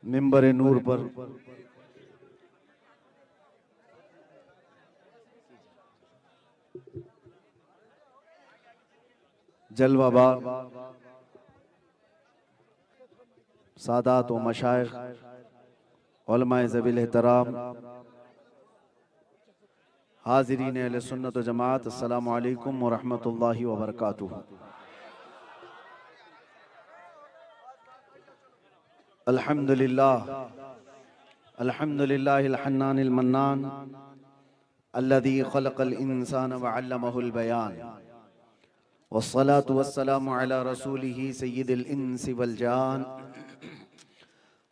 मिंबर नूर पर जलवाबार सादात व मशाइख उलमाए ज़वील एहतराम हाज़रीन अहले सुन्नत व जमात, अस्सलामु अलैकुम व रहमतुल्लाहि व बरकातुहू। अल्हम्दुलिल्लाह अल्हम्दुलिल्लाहिल हन्नानिल मन्नान अल्लज़ी खलक़ल इंसान व अल्लमहुल बयान वस्सलातु वस्सलामु अला रसूलिही सय्यिदिल इंसि वल जान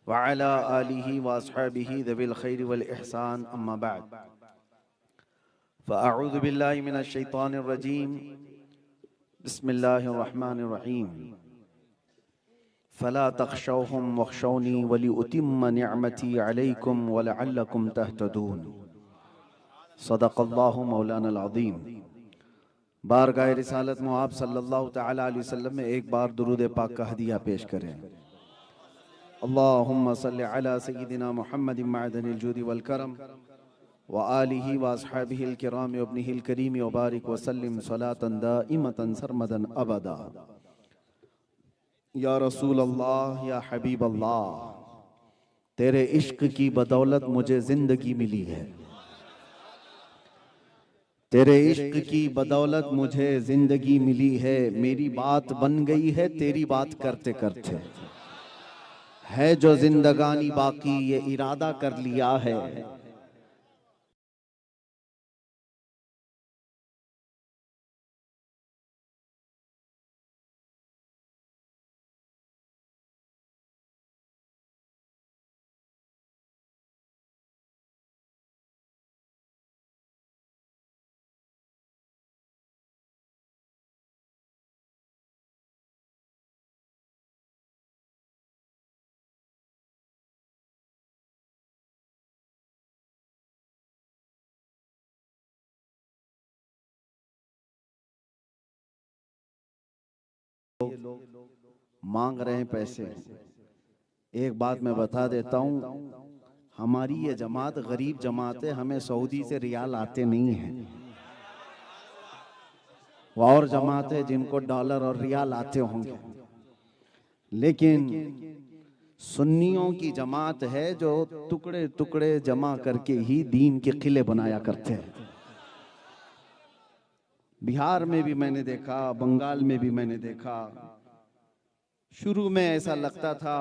व अला आलिही व अस्हाबिही ज़विल खैरि वल इहसान, अम्मा बअद। फ़अऊज़ु बिल्लाहि मिनश शैतानिर रजीम, बिस्मिल्लाहिर रहमानिर रहीम। फ़ला तख़शौहुम वख़शौनी वलिउतिम्म निअमती अलैकुम वलअल्लकुम तहतदून। सदक़ल्लाहु मौलाना अज़ीम। बारगाह रिसालत में आप सल्लल्लाहु तआला अलैहि वसल्लम में एक बार दुरूद पाक का हदिया पेश करें। अल्लाहुम्मा सल्लि अला सय्यिदिना मुहम्मदिन मअदनिल जूदि वल करम व आलिही व अस्हाबिहिल किराम व इब्निहिल करीम व बारिक व सल्लिम सलातन दाइमतन सरमदन अबदा। या रसूल अल्लाह, या हबीब अल्लाह, तेरे इश्क की बदौलत मुझे जिंदगी मिली है। तेरे इश्क की बदौलत मुझे जिंदगी मिली है। मेरी बात बन गई है तेरी बात करते करते। है जो जिंदगानी बाकी ये इरादा कर लिया है। ये लोग मांग रहे हैं पैसे। एक बात मैं बता देता हूँ, हमारी ये जमात गरीब जमात है, हमें सऊदी से रियाल आते नहीं हैं। वो और जमात है जिनको डॉलर और रियाल आते होंगे, लेकिन सुन्नियों की जमात है जो टुकड़े टुकड़े जमा करके ही दीन के किले बनाया करते हैं। बिहार में भी मैंने देखा, बंगाल में भी मैंने देखा। शुरू में ऐसा लगता था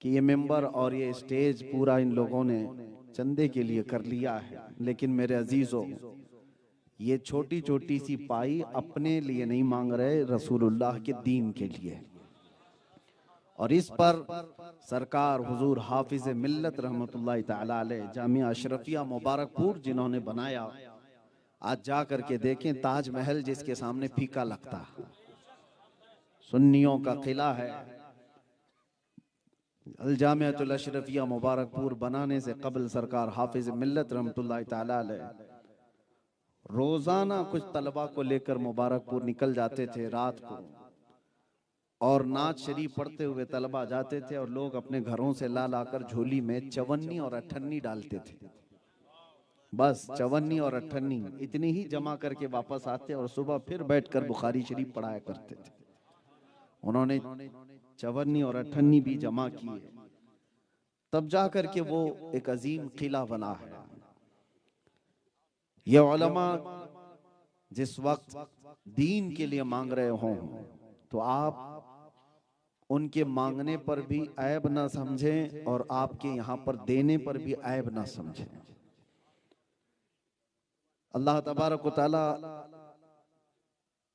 कि ये मेंबर और ये स्टेज पूरा इन लोगों ने चंदे के लिए कर लिया है, लेकिन मेरे अजीजों, ये छोटी छोटी सी पाई अपने लिए नहीं मांग रहे, रसूलुल्लाह के दीन के लिए। और इस पर सरकार हुजूर हाफिज मिल्लत रहमतुल्लाह तआला अलैह जामिया अशरफिया मुबारकपुर जिन्होंने बनाया, आज जा करके देखें, ताजमहल जिसके सामने फीका लगता, सुन्नियों का किला है। अल जामियातुल अशरफिया मुबारकपुर बनाने से कबल सरकार हाफिज मिल्लत रहमतुल्लाह तआला अलैह रोजाना कुछ तलबा को लेकर मुबारकपुर निकल जाते थे रात को, और नात शरीफ पढ़ते हुए तलबा जाते थे और लोग अपने घरों से ला लाकर झोली में चवन्नी और अठन्नी डालते थे। बस चवन्नी और अठन्नी इतनी ही जमा करके वापस आते और सुबह फिर बैठकर बुखारी शरीफ पढ़ाया करते थे। उन्होंने चवन्नी और अठन्नी भी जमा किए, तब जाकर के वो एक अजीम किला बना है। ये उलमा जिस वक्त दीन के लिए मांग रहे हों, तो आप उनके मांगने पर भी ऐब ना समझें और आपके यहाँ पर देने पर भी ऐब ना समझें। अल्लाह तबारक व तआला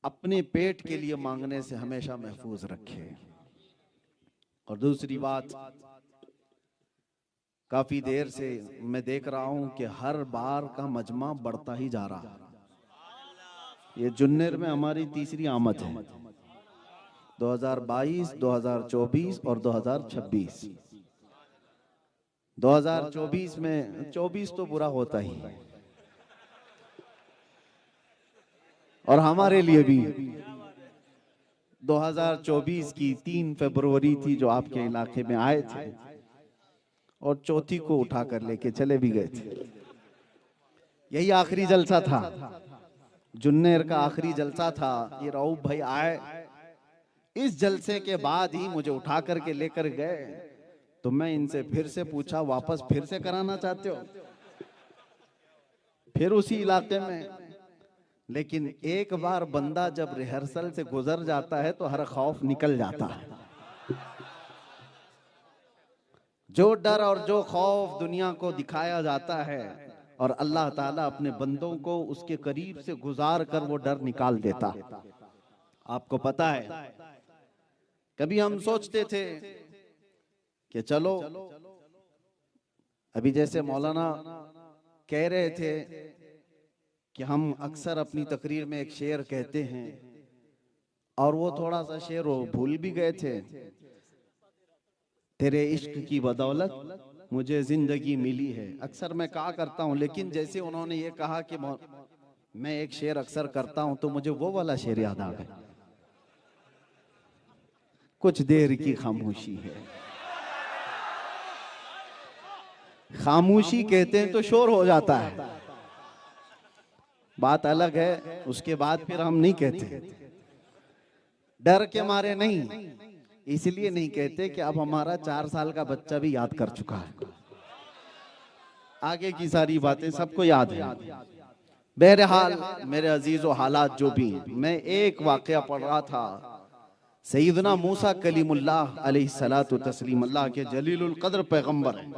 अपने पेट के लिए मांगने से हमेशा महफूज रखे। और दूसरी बात, काफी देर से मैं देख रहा हूं कि हर बार का मजमा बढ़ता ही जा रहा है। ये जुन्नेर में हमारी तीसरी आमद है, 2022, 2024 और 2026। 2024 में 24 तो बुरा होता ही है, और हमारे लिए भी 2024 की 3 फरवरी थी जो आपके इलाके में आए थे। और चौथी को उठा कर लेके चले भी गए थे। यही आखिरी जलसा था, जुन्नेर का आखिरी जलसा था। ये रऊफ भाई आए, इस जलसे के बाद ही मुझे उठा करके लेकर गए। तो मैं इनसे फिर से पूछा, वापस फिर से कराना चाहते हो? फिर उसी इलाके में। लेकिन एक बार बंदा जब रिहर्सल से गुजर जाता है तो हर खौफ निकल जाता है। जो डर और जो खौफ दुनिया को दिखाया जाता है और अल्लाह ताला अपने बंदों को उसके करीब से गुजार कर वो डर निकाल देता है। आपको पता है, कभी हम सोचते थे कि चलो, अभी जैसे मौलाना कह रहे थे कि हम अक्सर अपनी तकरीर में एक शेर कहते हैं और वो थोड़ा सा शेर वो भूल भी गए थे। तेरे इश्क की बदौलत मुझे जिंदगी मिली है। अक्सर मैं कहा करता हूं, लेकिन जैसे उन्होंने ये कहा कि मैं एक शेर अक्सर करता हूं तो मुझे वो वाला शेर याद आ गया, कुछ देर की खामोशी है। खामोशी कहते हैं तो शोर हो जाता है, बात अलग है। उसके बाद फिर हम नहीं कहते, डर के मारे नहीं, इसलिए नहीं कहते कि अब हमारा 4 साल का बच्चा भी याद कर चुका है, आगे की सारी बातें सबको याद है। बहरहाल मेरे अजीजों, हालात जो भी, मैं एक वाकया पढ़ रहा था। सैयदना मूसा कलीमुल्लाह अलैहिस्सलातु तस्लीम, अल्लाह के जलीलुल कद्र पैगंबर हैं।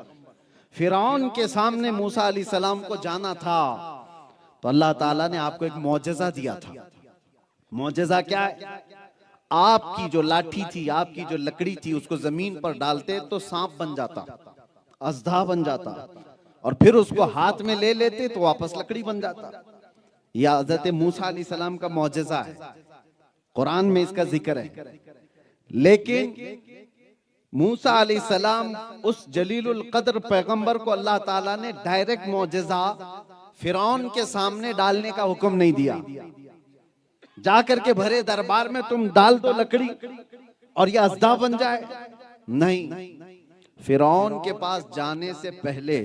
फिरौन के सामने मूसा अलैहिस्सलाम को जाना था तो अल्लाह ताला ने आपको एक मौजज़ा दिया था। मौजज़ा क्या है? आपकी जो लाठी थी, आपकी जो लकड़ी थी, उसको जमीन पर डालते तो सांप बन जाता, अजदा बन जाता, और फिर उसको हाथ में ले लेते तो वापस लकड़ी बन जाता। यह हज़रत मूसा अलैहिस्सलाम का मौजज़ा है, कुरान में इसका जिक्र है। लेकिन मूसा अलैहिस्सलाम उस जलीलुल कद्र पैगंबर को अल्लाह ताला ने डायरेक्ट मौजज़ा फिरौन के सामने डालने का हुक्म नहीं दिया। जाकर के भरे दरबार में तुम डाल दो लकड़ी और ये अज़दा बन जाए, नहीं। फिरौन के पास जाने से पहले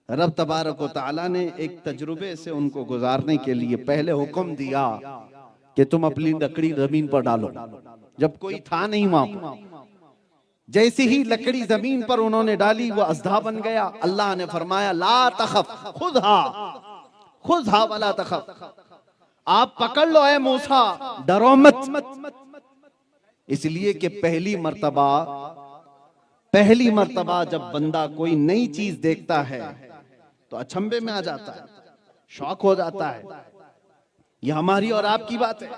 रब तबारक व तआला ने एक तजुर्बे से उनको गुजारने के लिए पहले हुक्म दिया कि तुम अपनी लकड़ी जमीन पर डालो। जब कोई था नहीं वहां, जैसे ही लकड़ी जमीन पर उन्होंने डाली वो अज़दा बन गया। अल्लाह ने फरमाया, ला तखफ खुदहा वला तखफ, आप पकड़ लो ऐ मूसा, डरो मत। इसलिए कि पहली मर्तबा जब बंदा कोई नई चीज देखता है तो अचंभे में आ जाता है, शौक हो जाता है। यह हमारी और आपकी बात है।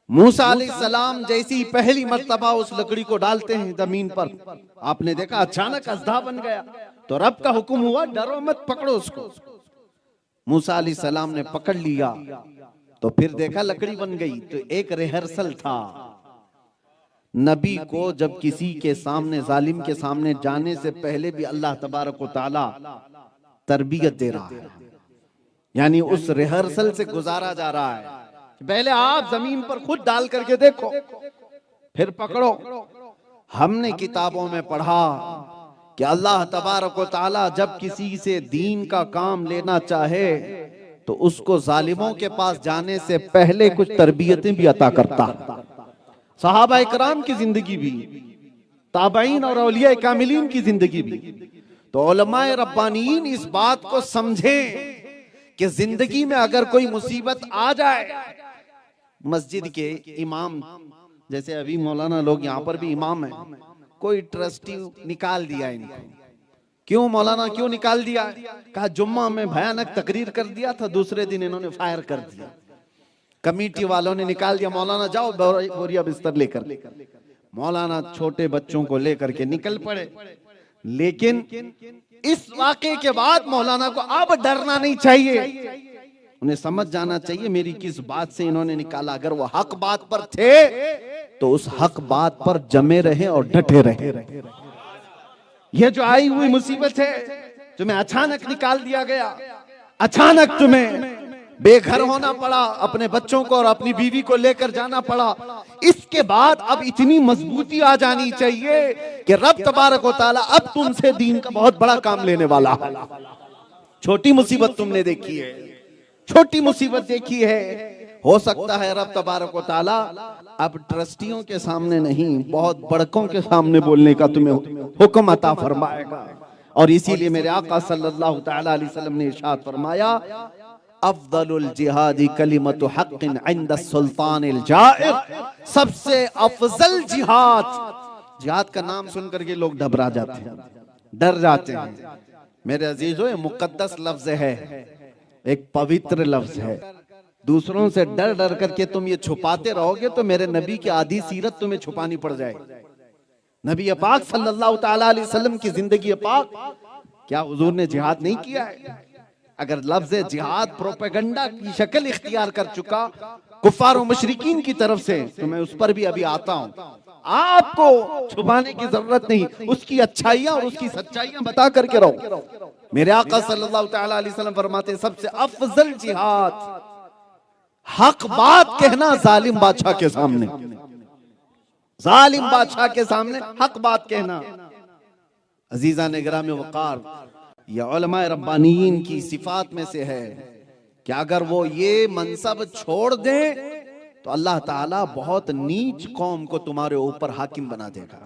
मूसा अलैहिस्सलाम जैसी पहली मर्तबा उस लकड़ी को डालते हैं जमीन पर, आपने देखा अचानक अज़दा बन गया। तो रब का हुक्म हुआ, डरो मत, पकड़ो उसको। मूसा अलैहिस्सलाम ने पकड़ लिया तो फिर देखा लकड़ी बन गई। तो एक रिहर्सल था, नबी को जब किसी के सामने, जालिम के सामने जाने से पहले भी अल्लाह तबारक व तआला तरबियत दे रहा है, यानी उस रिहर्सल से गुजारा जा रहा है। पहले आप जमीन पर खुद डाल करके देखो, फिर पकड़ो। हमने किताबों में पढ़ा कि अल्लाह तबारक व तआला जब किसी से दीन का काम लेना चाहे तो उसको जालिमों के पास जाने से पहले कुछ तरबियतें भी अता करता। सहाबा इकराम की जिंदगी भी, ताबईन और औलिया कामिलीन की जिंदगी भी। तो उलमाए रब्बानीन इस बात को समझे कि जिंदगी में अगर कोई मुसीबत आ जाए, मस्जिद के इमाम, जैसे अभी मौलाना लोग यहाँ पर भी इमाम है, कोई ट्रस्टी निकाल दिया इनको। क्यों मौलाना, क्यों निकाल दिया? कहा जुम्मा में भयानक तकरीर कर दिया था, दूसरे दिन इन्होंने फायर कर दिया, कमेटी वालों ने निकाल दिया। मौलाना जाओ बोरिया बिस्तर लेकर। मौलाना छोटे बच्चों को लेकर के निकल पड़े। लेकिन इस वाक़े के बाद मौलाना को अब डरना नहीं चाहिए, उन्हें समझ जाना चाहिए मेरी किस बात से इन्होंने निकाला। अगर वो हक बात पर थे तो उस हक बात पर जमे रहे और डटे रहे। यह जो आई हुई मुसीबत है, तुम्हें अचानक निकाल दिया गया, अचानक तुम्हें बेघर होना पड़ा, अपने बच्चों को और अपनी बीवी को लेकर जाना पड़ा, इसके बाद अब इतनी मजबूती आ जानी चाहिए कि रब तबारक व तआला अब तुमसे दीन का बहुत बड़ा काम लेने वाला है। छोटी मुसीबत तुमने देखी है, छोटी मुसीबत देखी है, हो सकता है रब तबारक व तआला अब ट्रस्टियों के सामने नहीं, बहुत बड़कों के सामने बोलने का तुम्हें हुक्म अता फरमाएगा। और इसीलिए मेरे आका सल्लल्लाहु तआला अलैहि वसल्लम ने इरशाद फरमाया, अफदलुल जिहादी कलिमतु हक़्क़िन इंद सुल्तानिल जाइर, सबसे अफजल जिहाद, जिहाद का नाम सुन करके लोग घबरा जाते हैं, डर जाते हैं। मेरे अजीजों, ये मुकद्दस लफ्ज है, एक पवित्र लफ्ज है। दूसरों से डर डर करके तुम ये छुपाते रहोगे तो मेरे नबी की आधी सीरत तुम्हें छुपानी पड़ जाएगी। नबी पाक सल्लल्लाहु तआला अलैहि वसल्लम की जिंदगी पाक, क्या हुजूर ने जिहाद नहीं किया है? अगर लफ्ज जिहाद प्रोपेगेंडा की शक्ल इख्तियार कर चुका कुफ्फार और मुशरिकीन की तरफ से, तो मैं उस पर भी अभी आता हूं। आपको छुपाने की जरूरत नहीं, उसकी अच्छाइयां और उसकी सच्चाइयां बता करके रहो। मेरे आका सल्लल्लाहु तआला अलैहि वसल्लम फरमाते हैं, सबसे अफजल जिहाद हक बात कहना जालिम बादशाह के सामने, जालिम बादशाह के सामने हक बात कहना। अजीजा ने गिराम वकार, यह उलमाए रब्बानियीन की सिफात में से है कि अगर वो ये मनसब छोड़ दें तो अल्लाह ताला बहुत नीच कौम को तुम्हारे ऊपर हाकिम बना देगा।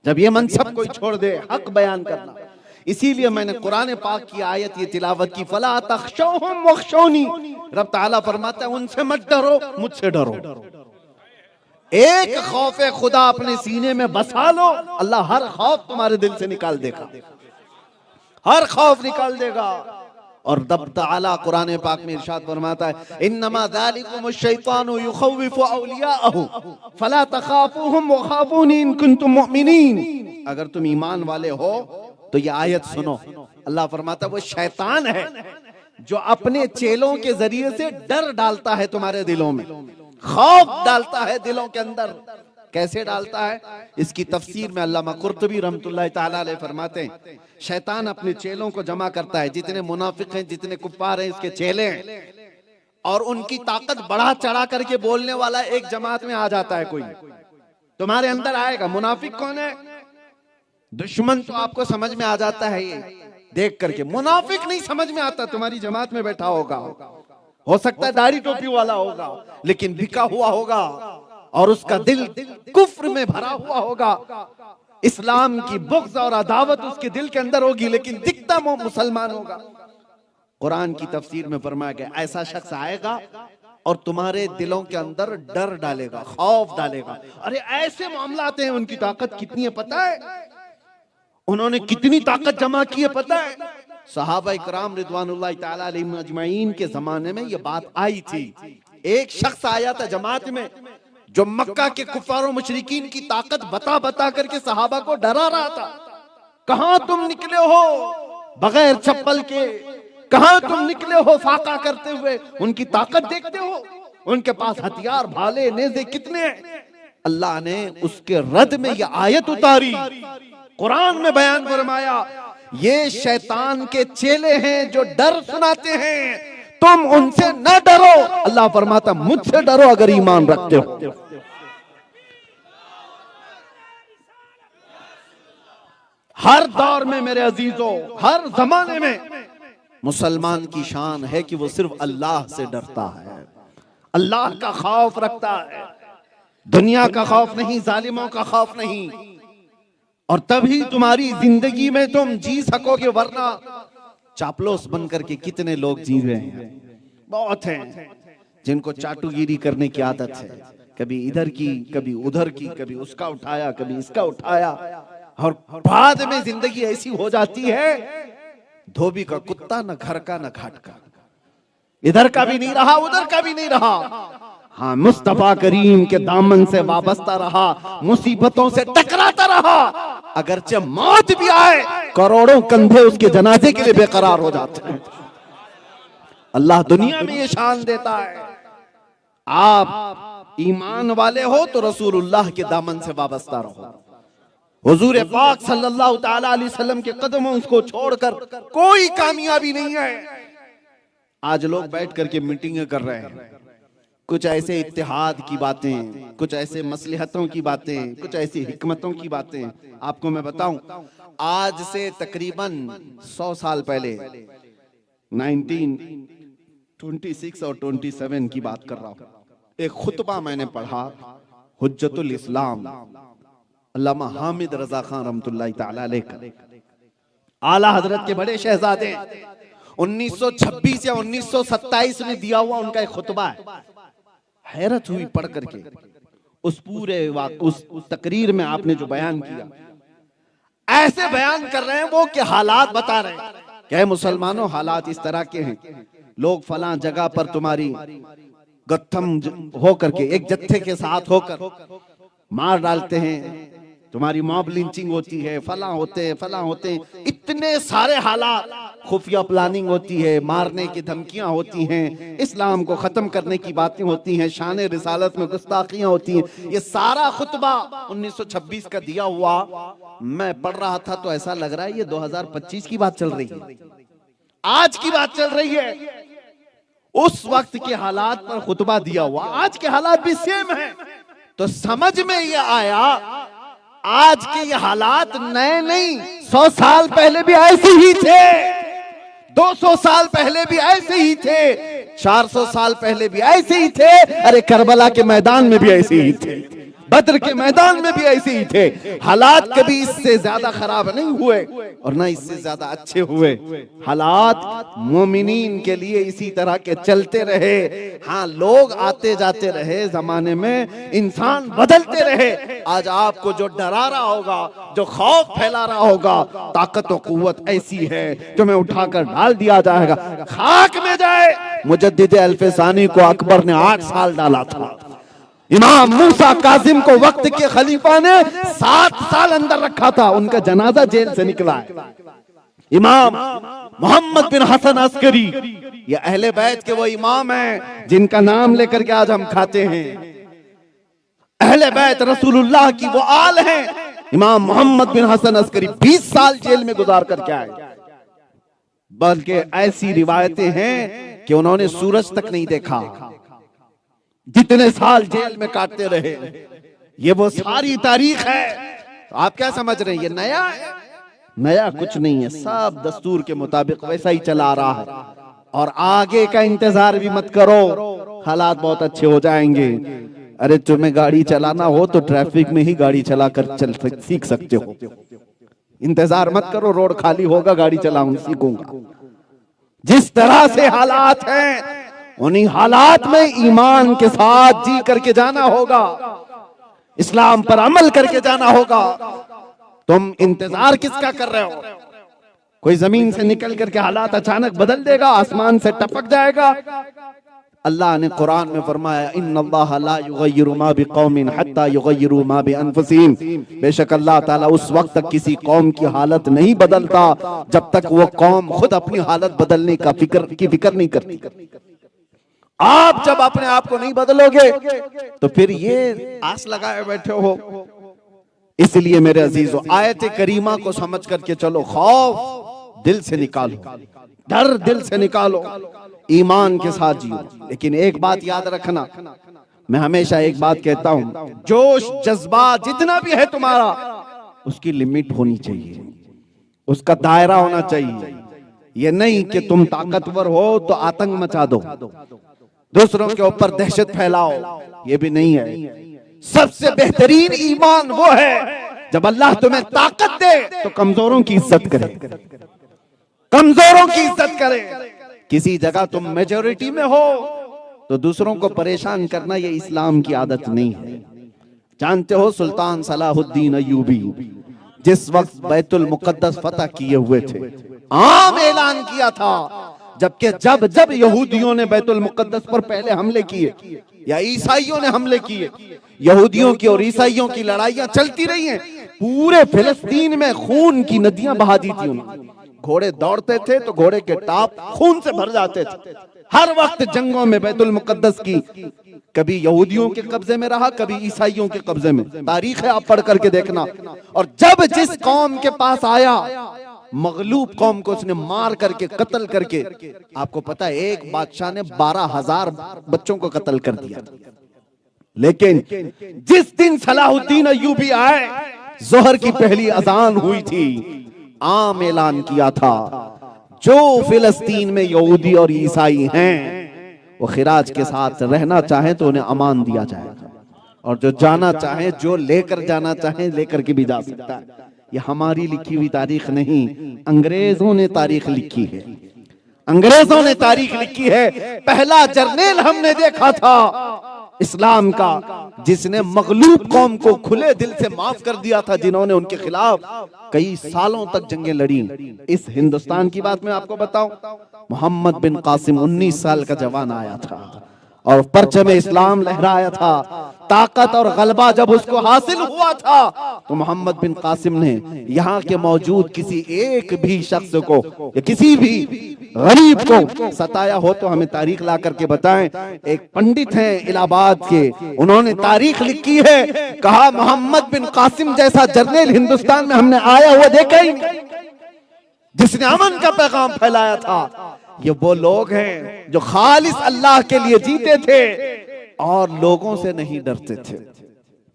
जब ये मनसब कोई छोड़ दे, हक बयान करना। इसीलिए मैंने कुरान पाक की आयत ये तिलावत की, फला तख्शौहुम वख्शौनी, रब ताला फरमाता है उनसे मत डरो, मुझसे डरो। एक खौफ खुदा अपने सीने में बसा लो, अल्लाह हर खौफ तुम्हारे दिल से निकाल देगा, हर खौफ निकाल देगा। और रब ताला कुरान पाक में इरशाद फरमाता है, इन्नमा ज़ालिकुमुश शैतानु युखव्विफु औलियाअहु फला तखाफूहुम वखाफूनी इन कुंतुम मुमिनीन। अगर तुम ईमान वाले हो तो ये आयत सुनो। अल्लाह फरमाता है वो शैतान है जो अपने चेलों के जरिए से डर डालता है तुम्हारे दिलों में, खौफ डालता है दिलों के अंदर। कैसे डालता है? इसकी तफसीर में अल्लामा कुर्तुबी रहमतुल्लाह ताला अलैह फरमाते हैं, शैतान अपने चेलों को जमा करता है, जितने मुनाफिक हैं, जितने कुफ्फार हैं, इसके चेले हैं, और उनकी ताकत बढ़ा चढ़ा करके बोलने वाला एक जमात में आ जाता है। कोई तुम्हारे अंदर आएगा, मुनाफिक कौन है? दुश्मन तो आपको समझ में आ जाता है ये देख करके, मुनाफिक नहीं समझ में आता। तुम्हारी जमात में बैठा होगा, हो सकता है दाढ़ी टोपी वाला होगा, लेकिन बिका हुआ होगा और उसका दिल कुफ्र में भरा हुआ होगा, इस्लाम की बुग़्ज़ और अदावत उसके दिल के अंदर होगी, लेकिन दिखता वो मुसलमान होगा। कुरान की तफसीर में फरमाया गया, ऐसा शख्स आएगा और तुम्हारे दिलों के अंदर डर डालेगा, खौफ डालेगा। अरे ऐसे मामलात हैं, उनकी ताकत कितनी है पता है? उन्होंने कितनी ताकत जमा की है पता है? सहाबा इकराम रिदवानुल्लाह ताला अलैहिम अजमईन के जमाने में ये बात आई थी। एक शख्स आया था जमात में जो मक्का के कुफ्फार और मुशरिकीन की ताकत बता बता करके सहाबा को डरा रहा था। कहां तुम निकले हो बगैर चप्पल के, कहां तुम निकले हो फाका करते हुए? उनकी ताकत देखते हो, उनके पास हथियार, भाले, नेज़े कितने हैं। अल्लाह ने उसके रद में यह आयत उतारी, कुरान में बयान फरमाया, ये शैतान के चेले हैं जो डर सुनाते हैं, तुम उनसे न डरो। अल्लाह फरमाता मुझसे डरो अगर ईमान रखते हो। हर दौर में मेरे अजीजों, हर जमाने में मुसलमान की शान है कि वो सिर्फ अल्लाह से डरता है, अल्लाह का खौफ रखता है, दुनिया का खौफ नहीं, जालिमों का खौफ नहीं। और तभी तुम्हारी जिंदगी में तुम जी सकोगे, वरना चापलूस बन करके कितने लोग जी रहे हैं। बहुत हैं जिनको चाटुगिरी करने की आदत है, कभी इधर की, कभी उधर की, कभी उसका उठाया, कभी इसका उठाया, और बाद में जिंदगी ऐसी हो जाती है, धोबी का कुत्ता, न घर का न घाट का, इधर का भी नहीं रहा, उधर का भी नहीं रहा। हाँ, मुस्तफा करीम के दामन से वाबस्ता रहा, मुसीबतों से टकराता रहा, अगरचे मौत भी आए, करोड़ों कंधे उसके जनाजे के लिए बेकरार हो जाते हैं। अल्लाह दुनिया में ये शान देता है। आप ईमान वाले हो तो रसूलुल्लाह के दामन से वाबस्ता रहो, हुजूर पाक सल्लल्लाहु ताला अलैहि वसल्लम के कदमों को छोड़कर कोई कामयाबी नहीं है। आज लोग बैठ करके मीटिंगें कर रहे हैं, कुछ ऐसे इत्तेहाद की बातें, कुछ ऐसे मसलहतों की बातें, कुछ ऐसी हिकमतों की बातें आपको मैं बताऊं। आज से तकरीबन 100 साल पहले 1926 और 27 की बात कर रहा हूं, एक खुतबा मैंने पढ़ा, हुज्जतुल इस्लाम अल्लामा हामिद रजा खान रहमतुल्लाहि तआला अलैह का, आला हजरत के बड़े शहजादे, 1926 या 1927 में दिया हुआ उनका एक खुतबा है। हैरत हुई पढ़ करके उस पूरे उस तकरीर में आपने जो बयान किया, ऐसे बयान कर रहे हैं वो कि हालात बता रहे हैं कि मुसलमानों हालात इस तरह के हैं, लोग फलां जगह पर तुम्हारी गत्थम होकर के एक जत्थे के साथ होकर मार डालते हैं, तुम्हारी मॉब लिंचिंग होती है, फलां होते हैं फलां होते हैं, इतने सारे हालात, खुफिया प्लानिंग होती है, मारने की धमकियां होती हैं, इस्लाम को खत्म करने की बातें होती हैं, शान रिसालत में गुस्ताखियां होती हैं। ये सारा खुतबा 1926 का दिया हुआ मैं पढ़ रहा था तो ऐसा लग रहा है ये 2025 की बात चल रही है, आज की बात चल रही है। उस वक्त के हालात पर खुतबा दिया हुआ, आज के हालात भी सेम है। तो समझ में ये आया आज के ये हालात नए नहीं, 100 साल पहले भी ऐसे ही थे, 200 साल पहले भी ऐसे ही थे, 400 साल पहले भी ऐसे ही थे, अरे करबला के मैदान में भी ऐसे ही थे, बद्र के मैदान में भी ऐसे ही थे। हालात कभी इससे ज्यादा खराब नहीं हुए और ना इससे ज्यादा अच्छे हुए। हालात मोमिनीन के लिए इसी तरह के चलते रहे। हाँ, लोग आते जाते रहे, जमाने में इंसान बदलते रहे। आज आपको जो डरा रहा होगा, जो खौफ फैला रहा होगा, ताकत और कुव्वत ऐसी है जो मैं उठाकर डाल दिया जाएगा, खाक में जाए। मुजद्दिद अल्फसानी को अकबर ने 8 साल डाला था, इमाम मूसा काजिम को वक्त के खलीफा ने 7 साल अंदर रखा था, उनका जनाजा जेल से निकला है। इमाम मोहम्मद बिन हसन अस्करी, ये अहले बैत के वो इमाम हैं जिनका नाम लेकर के आज हम खाते हैं। अहले बैत रसूलुल्लाह की वो आल हैं। इमाम मोहम्मद बिन हसन अस्करी 20 साल जेल में गुजार करके आए, बल्कि ऐसी रिवायतें हैं कि उन्होंने सूरज तक नहीं देखा, जितने साल जेल में काटते रहे। ये वो सारी तारीख है। तो आप क्या समझ रहे हैं ये नया है? नया कुछ नहीं है, सब दस्तूर के मुताबिक वैसा ही चला आ रहा है। और आगे का इंतजार भी मत करो, हालात बहुत अच्छे हो जाएंगे। अरे तुम्हें गाड़ी चलाना हो तो ट्रैफिक में ही गाड़ी चलाकर सीख सकते हो, इंतजार मत करो रोड खाली होगा गाड़ी चलाऊंगा सीखूंगा। जिस तरह से हालात हैं उन्हीं हालात में ईमान के साथ जी करके जाना होगा, इस्लाम पर अमल करके जाना होगा। तुम इंतजार किसका कर रहे हो? कोई जमीन से निकल करके हालात अचानक बदल देगा, आसमान से टपक जाएगा। अल्लाह ने कुरान में फरमाया, इन्नल्लाह ला युगय्यिरु मा बिकौमिन हत्ता युगय्यिरु मा बिअनफुसिहिम, बेशक अल्लाह ताला उस वक्त तक किसी कौम की हालत नहीं बदलता जब तक वो कौम खुद अपनी हालत बदलने का फिक्र नहीं करती। आप जब अपने आप को नहीं बदलोगे तो फिर ये आस लगाए बैठे हो। इसलिए मेरे अजीजों, आयत करीमा को समझ करके चलो, खौफ दिल से निकालो, डर दिल से निकालो, ईमान के साथ जियो। लेकिन एक बात याद रखना, मैं हमेशा एक बात कहता हूं, जोश जज्बा जितना भी है तुम्हारा, उसकी लिमिट होनी चाहिए, उसका दायरा होना चाहिए। ये नहीं कि तुम ताकतवर हो तो आतंक मचा दो, दूसरों के ऊपर दहशत फैलाओ, ये भी नहीं है। सबसे बेहतरीन ईमान वो है जब अल्लाह तुम्हें ताकत दे तो कमजोरों की इज्जत करे, कमजोरों की इज्जत करे। किसी जगह तुम मेजॉरिटी में हो तो दूसरों को परेशान करना ये इस्लाम की आदत नहीं है। जानते हो सुल्तान सलाहुद्दीन अय्यूबी जिस वक्त बैतुल मुकद्दस फतह किए हुए थे, आम ऐलान किया था, जबकि जब जब यहूदियों ने बैतुल मुकद्दस पर पहले हमले किए या ईसाइयों ने हमले किए, यहूदियों की और ईसाइयों की लड़ाइयां चलती रही हैं। पूरे फिलिस्तीन में खून की नदियां बहा दी थी उन्होंने। घोड़े दौड़ते थे तो घोड़े के टाप खून से भर जाते थे। हर वक्त जंगों में बैतुल मुकद्दस की कभी यहूदियों के कब्जे में रहा, कभी ईसाइयों के कब्जे में। तारीख है, आप पढ़ करके देखना। और जब जिस कौम के पास आया मगलूब कौम को उसने मार करके कत्ल करके, आपको पता है एक बादशाह ने 12,000 बच्चों को कत्ल कर दिया। लेकिन जिस दिन सलाहुद्दीन अय्यूबी आए, जोहर की पहली अजान हुई थी, आम ऐलान किया था जो फिलिस्तीन में यहूदी और ईसाई हैं वो खिराज के साथ रहना चाहे तो उन्हें अमान दिया जाएगा, और जो जाना चाहे, जो लेकर जाना चाहे लेकर के भी जा सकता है। ये हमारी लिखी हुई तारीख नहीं, अंग्रेजों ने तारीख लिखी है। अंग्रेजों ने तारीख लिखी है। पहला जर्नैल हमने देखा था इस्लाम का जिसने मगलूब कौम को खुले दिल से माफ कर दिया था, जिन्होंने उनके खिलाफ कई सालों तक जंगें लड़ी। इस हिंदुस्तान की बात मैं आपको बताऊं, मोहम्मद बिन कासिम 19 साल का जवान आया था और परचम इस्लाम लहराया था। ताकत और गलबा जब उसको हासिल हुआ था तो मोहम्मद बिन कासिम ने यहाँ के मौजूद किसी एक भी शख्स को या किसी भी गरीब को सताया हो तो हमें तारीख ला करके बताएं। एक पंडित हैं इलाहाबाद के, उन्होंने तारीख लिखी है, कहा मोहम्मद बिन कासिम जैसा जर्नैल हिंदुस्तान में हमने आया हुआ देखा ही नहीं, जिसने अमन का पैगाम फैलाया था। ये वो लोग हैं जो खालिस अल्लाह के लिए जीते थे और लोगों से नहीं डरते थे,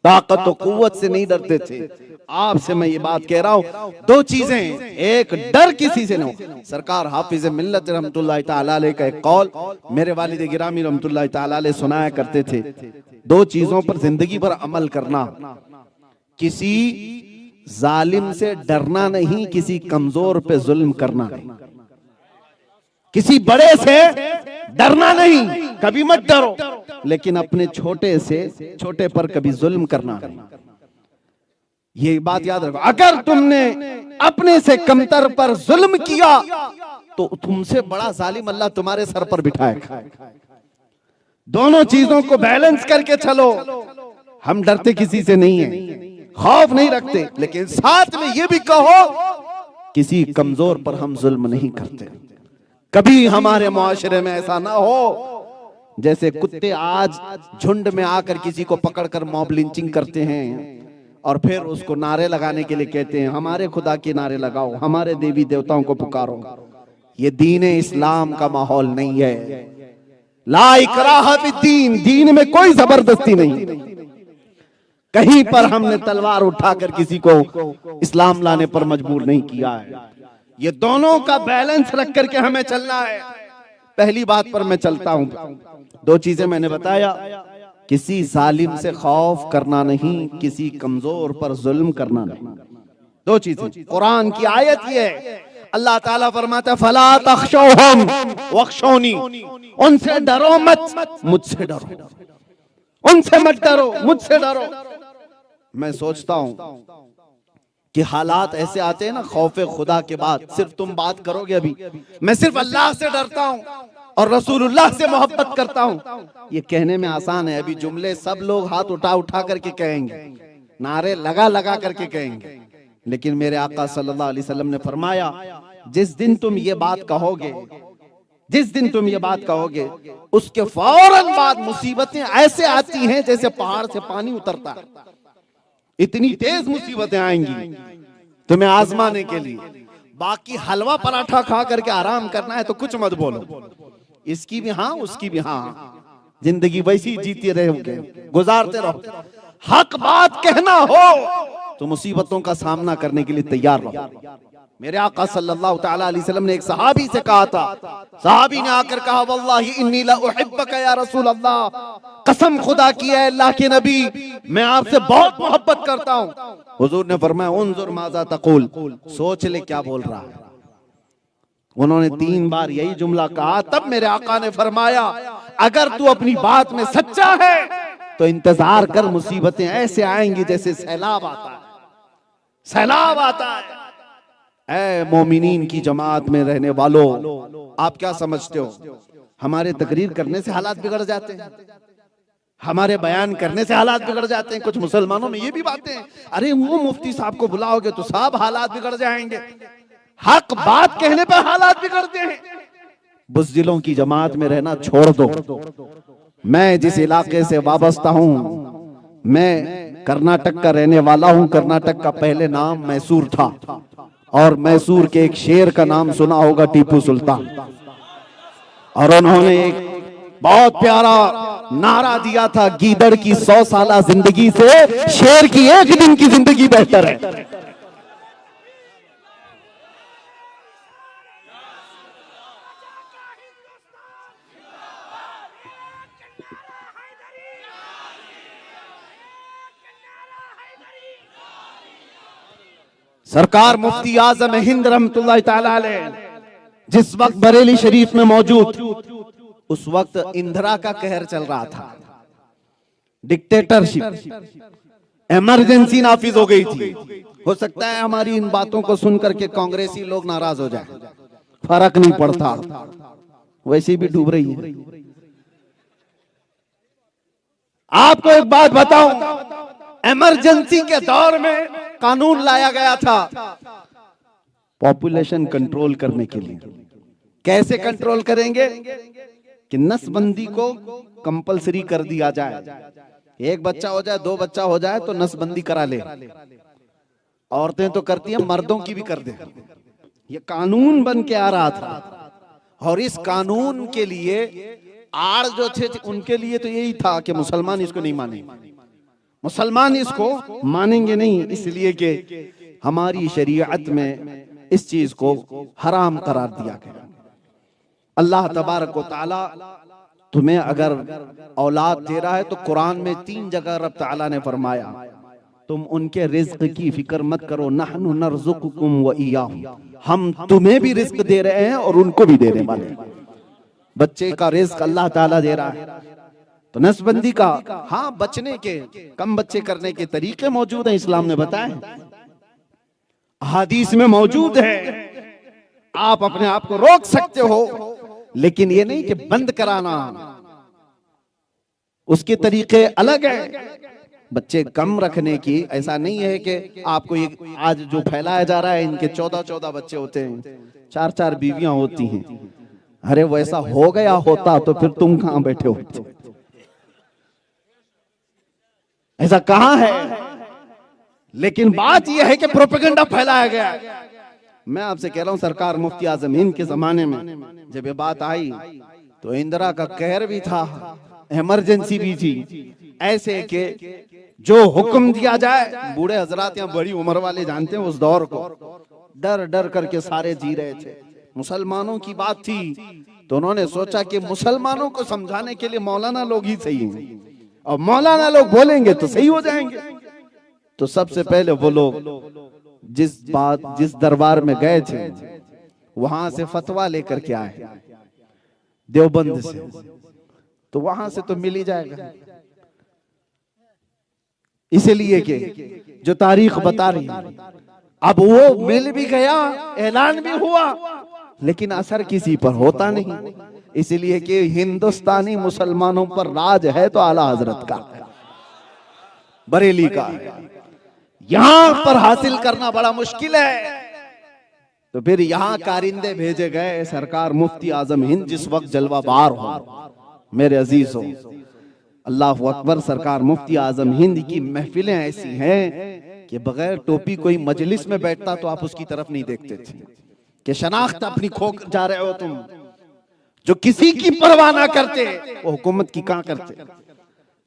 ताकत और कुव्वत से नहीं डरते थे। आपसे मैं ये बात कह रहा हूं, दो चीजें, एक डर किसी से न हो। सरकार हाफिज मिल्लत रहमतुल्लाह ताला अलैह का एक कौल मेरे वालिद गिरामी रहमतुल्लाह ताला अलैह सुनाया करते थे, दो चीजों पर जिंदगी भर अमल करना, किसी जालिम से डरना नहीं, किसी कमजोर पे जुल्म करना नहीं। किसी बड़े से डरना नहीं, कभी मत डरो, लेकिन अपने छोटे से छोटे पर कभी जुल्म करना नहीं। ये बात याद रखो, अगर तुमने अपने से कमतर पर जुल्म किया तो तुमसे बड़ा जालिम अल्लाह तुम्हारे सर पर बिठाएगा। दोनों चीजों को बैलेंस करके चलो। हम डरते किसी से नहीं है, खौफ नहीं रखते, लेकिन साथ में ये भी कहो किसी कमजोर पर हम जुल्म नहीं करते। कभी हमारे मुआशरे में ऐसा ना हो जैसे कुत्ते आज झुंड में आकर किसी को पकड़कर मॉब लिंचिंग करते हैं और फिर उसको नारे लगाने के लिए कहते हैं हमारे खुदा के नारे लगाओ, हमारे देवी देवताओं को पुकारो। ये दीन इस्लाम का माहौल नहीं है। ला इकराह फिद्दीन, दीन में कोई जबरदस्ती नहीं। कहीं पर हमने तलवार उठाकर किसी को इस्लाम लाने पर मजबूर नहीं किया है। ये दोनों का बैलेंस रख करके हमें चलना है। पहली बात पर मैं चलता हूं, दो चीजें मैंने बताया, किसी जालिम से खौफ करना नहीं, किसी कमजोर पर जुल्म करना नहीं। दो चीजें, कुरान की आयत ये है, अल्लाह ताला फरमाता है फला तख्शौहुम वख्शौनी, उनसे डरो मत, मुझसे डरो। उनसे मत डरो, मुझसे डरो। मैं सोचता हूं कि हालात ऐसे आते हैं ना, खौफे खुदा के बाद सिर्फ तुम बात करोगे, अभी मैं सिर्फ अल्लाह से डरता हूं और रसूलुल्लाह से मोहब्बत करता हूं, ये कहने में आसान है। अभी जुमले सब लोग हाथ उठा उठा करके कहेंगे, नारे लगा लगा करके कहेंगे, लेकिन मेरे आका सल्लल्लाहु अलैहि वसल्लम ने फरमाया जिस दिन तुम ये बात कहोगे, जिस दिन तुम ये बात कहोगे, उसके फौरन बाद मुसीबतें ऐसे आती हैं जैसे पहाड़ से पानी उतरता है। इतनी तेज मुसीबतें आएंगी तुम्हें आजमाने के लिए। बाकी हलवा पराठा खा करके आराम करना है तो कुछ मत बोलो, इसकी भी हाँ उसकी भी हाँ, जिंदगी वैसी जीते रहोगे, गुजारते रहो। हक बात कहना हो तो मुसीबतों का सामना करने के लिए तैयार रहो। मेरे आका सल्लल्लाहु ताला अलैहि वसल्लम ने एक सहाबी से कहा था, सहाबी ने आकर कहा वल्लाही इन्नी ला उहिब्बका या रसूल अल्लाह, कसम खुदा की है अल्लाह के नबी मैं आपसे बहुत मोहब्बत करता हूँ। हुजूर ने फरमाया उन्जुर माज़ा तक़ूल, सोच ले क्या बोल रहा है। उन्होंने 3 बार यही जुमला कहा, तब मेरे आका ने फरमाया अगर तू अपनी बात में सच्चा है तो इंतजार कर, मुसीबतें ऐसे आएंगी जैसे सैलाब आता है, सैलाब आता है। ऐ मोमिनीन की जमात में रहने वालों, आप क्या समझते हो हमारे तकरीर करने से हालात बिगड़ जाते हैं, हमारे बयान करने से हालात बिगड़ जाते हैं? कुछ मुसलमानों में ये भी बातें हैं, अरे वो मुफ्ती साहब को बुलाओगे तो सब हालात बिगड़ जाएंगे। हक बात कहने पर हालात बिगड़ते हैं। बुज़दिलों की जमात में रहना छोड़ दो। मैं जिस इलाके से वाबस्ता हूं, मैं कर्नाटक का रहने वाला हूं। कर्नाटक का पहले नाम मैसूर था और मैसूर के एक शेर का नाम सुना होगा, टीपू सुल्तान। और उन्होंने एक बहुत प्यारा नारा दिया था, गीदड़ की 100 साला जिंदगी से शेर की एक दिन की जिंदगी बेहतर है। सरकार मुफ्ती आजम हिंद रहमतुल्लाह ताला अलैह जिस वक्त बरेली शरीफ में मौजूद, उस वक्त इंदिरा का कहर चल रहा था, डिक्टेटरशिप, इमरजेंसी नाफिज हो गई थी। हो सकता है हमारी इन बातों को सुन करके कांग्रेसी लोग नाराज हो जाए, फर्क नहीं पड़ता, वैसे भी डूब रही है। आपको एक बात बताऊं, इमरजेंसी के दौर में कानून लाया गया था पॉपुलेशन कंट्रोल करने के लिए। कैसे कंट्रोल करेंगे कि नसबंदी को कंपलसरी कर दिया जाए, एक बच्चा हो जाए, 2 बच्चा हो जाए तो नसबंदी करा ले। औरतें तो करती हैं, मर्दों की भी कर दे। ये कानून बन के आ रहा था, और इस कानून के लिए आड़ जो थे उनके लिए तो यही था कि मुसलमान इसको नहीं मानेंगे, मुसलमान इसको मानेंगे नहीं, इसलिए कि हमारी शरीयत में इस चीज को हराम करार दिया गया। अल्लाह तबारक व तआला तुम्हें अगर औलाद दे रहा है तो कुरान में 3 जगह रब तआला ने फरमाया, तुम उनके रिज्क की फिक्र मत करो, नहनु नरज़ुकुकुम व इय्याहुम, हम तुम्हें भी रिज्क दे रहे हैं और उनको भी देने वाले। बच्चे का रिज्क अल्लाह ताला दे रहा है। तो नसबंदी का, हाँ, बचने के, कम बच्चे करने के तरीके मौजूद हैं, इस्लाम ने बताए, हदीस में मौजूद है। आप अपने आप को रोक सकते हो, लेकिन ये नहीं कि बंद कराना, उसके तरीके अलग है। बच्चे कम रखने की ऐसा नहीं है कि आपको ये आज जो फैलाया जा रहा है, इनके 14-14 बच्चे होते हैं, 4-4 बीवियां होती हैं। अरे वैसा हो गया होता तो फिर तुम कहां बैठे होते? ऐसा कहां है? लेकिन बात यह है कि प्रोपेगेंडा फैलाया गया। मैं आपसे कह रहा हूं, सरकार मुफ्ती आजम हिंद के जमाने में जब ये बात आई तो इंदिरा का कहर भी था, इमरजेंसी भी थी, ऐसे कि जो हुक्म दिया जाए, बूढ़े हजरात या बड़ी उम्र वाले जानते हैं उस दौर को, डर डर करके सारे जी रहे थे। मुसलमानों की बात थी तो उन्होंने सोचा कि मुसलमानों को समझाने के लिए मौलाना लोग ही सही हैं, और मौलाना लोग बोलेंगे तो सही हो जाएंगे। तो सबसे पहले वो लोग जिस दरबार में गए थे वहां से फतवा लेकर के आए, देवबंद से, तो वहां से तो मिल ही जाएगा, इसलिए कि जो तारीख बता रही है। अब वो मिल भी गया, ऐलान भी हुआ, लेकिन असर किसी पर होता नहीं, इसलिए कि हिंदुस्तानी मुसलमानों पर राज है तो आला हजरत का, बरेली का, यहां पर हासिल करना बड़ा मुश्किल है। तो फिर यहां कारिंदे भेजे गए, सरकार मुफ्ती आजम हिंद जिस वक्त जलवा बार हो, मेरे अजीज हो, अल्लाह अकबर, सरकार मुफ्ती आजम हिंद की महफिलें ऐसी हैं कि बगैर टोपी कोई मजलिस में बैठता तो आप उसकी तरफ नहीं देखते थे कि शनाख्त अपनी खो जा रहे हो तुम। जो किसी की परवाह ना करते वो हुकूमत की कहां करते।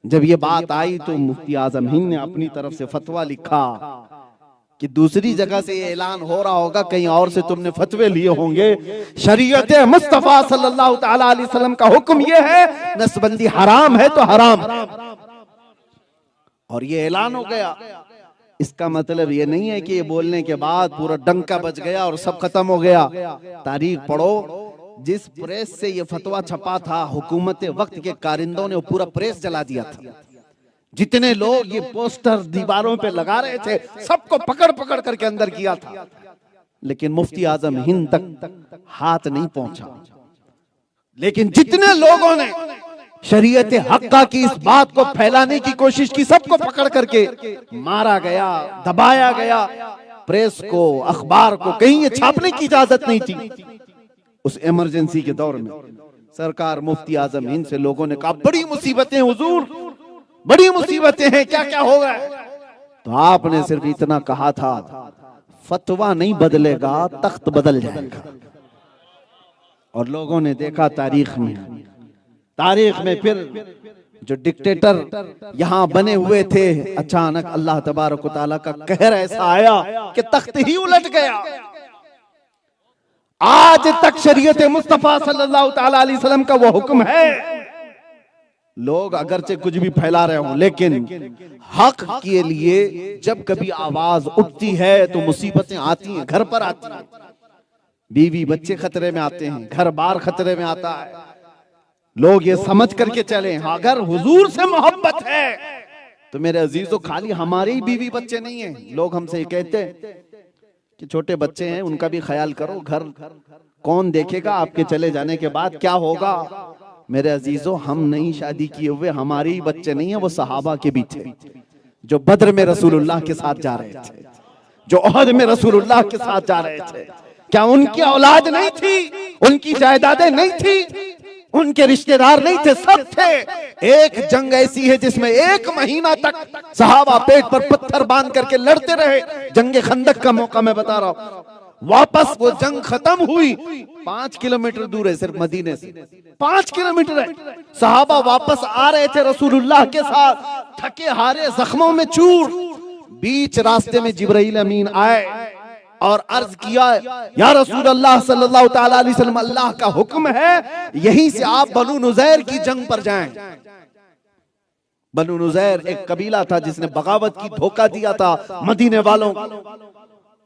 जब ये बात आई तो मुफ्ती आजम हिंद ने अपनी तरफ से फतवा लिखा कि दूसरी जगह से ये ऐलान हो रहा होगा, कहीं और से तुमने फतवे लिए होंगे, शरीयत मुस्तफा सल्लल्लाहु ताला अलैहि वसल्लम का हुक्म ये है, नसबंदी हराम है तो हराम, और ये ऐलान हो गया। इसका मतलब ये नहीं है कि ये बोलने के बाद पूरा डंका बज गया और सब खत्म हो गया। तारीख पढ़ो, जिस प्रेस से ये फतवा छपा था, हुकूमत वक्त के कारिंदों ने वो पूरा प्रेस जला दिया था। जितने लोग ये पोस्टर दीवारों पे लगा रहे थे, सबको पकड़ पकड़ करके अंदर किया था, लेकिन मुफ्ती आजम हिंद तक हाथ नहीं पहुंचा। लेकिन जितने लोगों ने शरीयत हक्का की इस बात को फैलाने की कोशिश की, सबको पकड़ करके मारा गया, दबाया गया। प्रेस को, अखबार को कहीं ये छापने की इजाजत नहीं थी। उस इमरजेंसी के दौर में सरकार मुफ्ती आजम हिंद से लोगों ने कहा, बड़ी मुसीबतें हुजूर, बड़ी मुसीबतें हैं, क्या क्या होगा। तो आपने सिर्फ इतना कहा था, फतवा नहीं बदलेगा, तख्त बदल जाएगा। और लोगों ने देखा तारीख में फिर जो डिक्टेटर यहां बने हुए थे, अचानक अल्लाह तबारक व तआला का कहर ऐसा आया कि तख्त ही उलट गया। आज तक शरीयत मुस्तफा सल्लल्लाहु तआला अलैहि वसल्लम का वो हुक्म है, लोग अगरचे कुछ भी फैला रहे हों, लेकिन हक के लिए जब कभी आवाज उठती है तो मुसीबतें आती हैं, घर पर आती हैं, बीवी बच्चे खतरे में आते हैं, घर बार खतरे में आता है। लोग ये समझ करके चले, अगर हुजूर से मोहब्बत है तो मेरे अजीजों खाली हमारे ही बीवी बच्चे नहीं हैं। लोग हमसे ये कहते हैं कि छोटे बच्चे हैं, उनका भी ख्याल करो, घर कौन देखेगा, आपके चले जाने के बाद क्या होगा। मेरे अजीजों, हम नहीं शादी किए हुए, हमारे ही बच्चे नहीं है, वो सहाबा के भी थे जो बद्र में रसूलुल्लाह के साथ जा रहे थे, जो ओहद में रसूलुल्लाह के साथ जा रहे थे। क्या उनकी औलाद नहीं थी, उनकी जायदादें नहीं थी, उनके रिश्तेदार नहीं थे? सब थे। एक जंग ऐसी है जिसमें 1 महीना तक सहाबा पेट पर पत्थर बांध करके लड़ते रहे। जंगे खंदक का मौका मैं बता रहा हूं। वापस वो जंग खत्म हुई, 5 किलोमीटर दूर है सिर्फ मदीने से, 5 किलोमीटर है। सहाबा वापस आ रहे थे रसूलुल्लाह के साथ, थके हारे, जख्मों में चूर। बीच रास्ते में जिब्राइल अमीन आए और अर्ज किया, या रसूल अल्लाह सल्लल्लाहु तआला अलैहि वसल्लम, अल्लाह का हुक्म है यहीं से आप बनु नुज़ैर की जंग पर जाएं। बनु नुज़ैर एक कबीला था जिसने बगावत की, धोखा दिया था मदीने वालों को,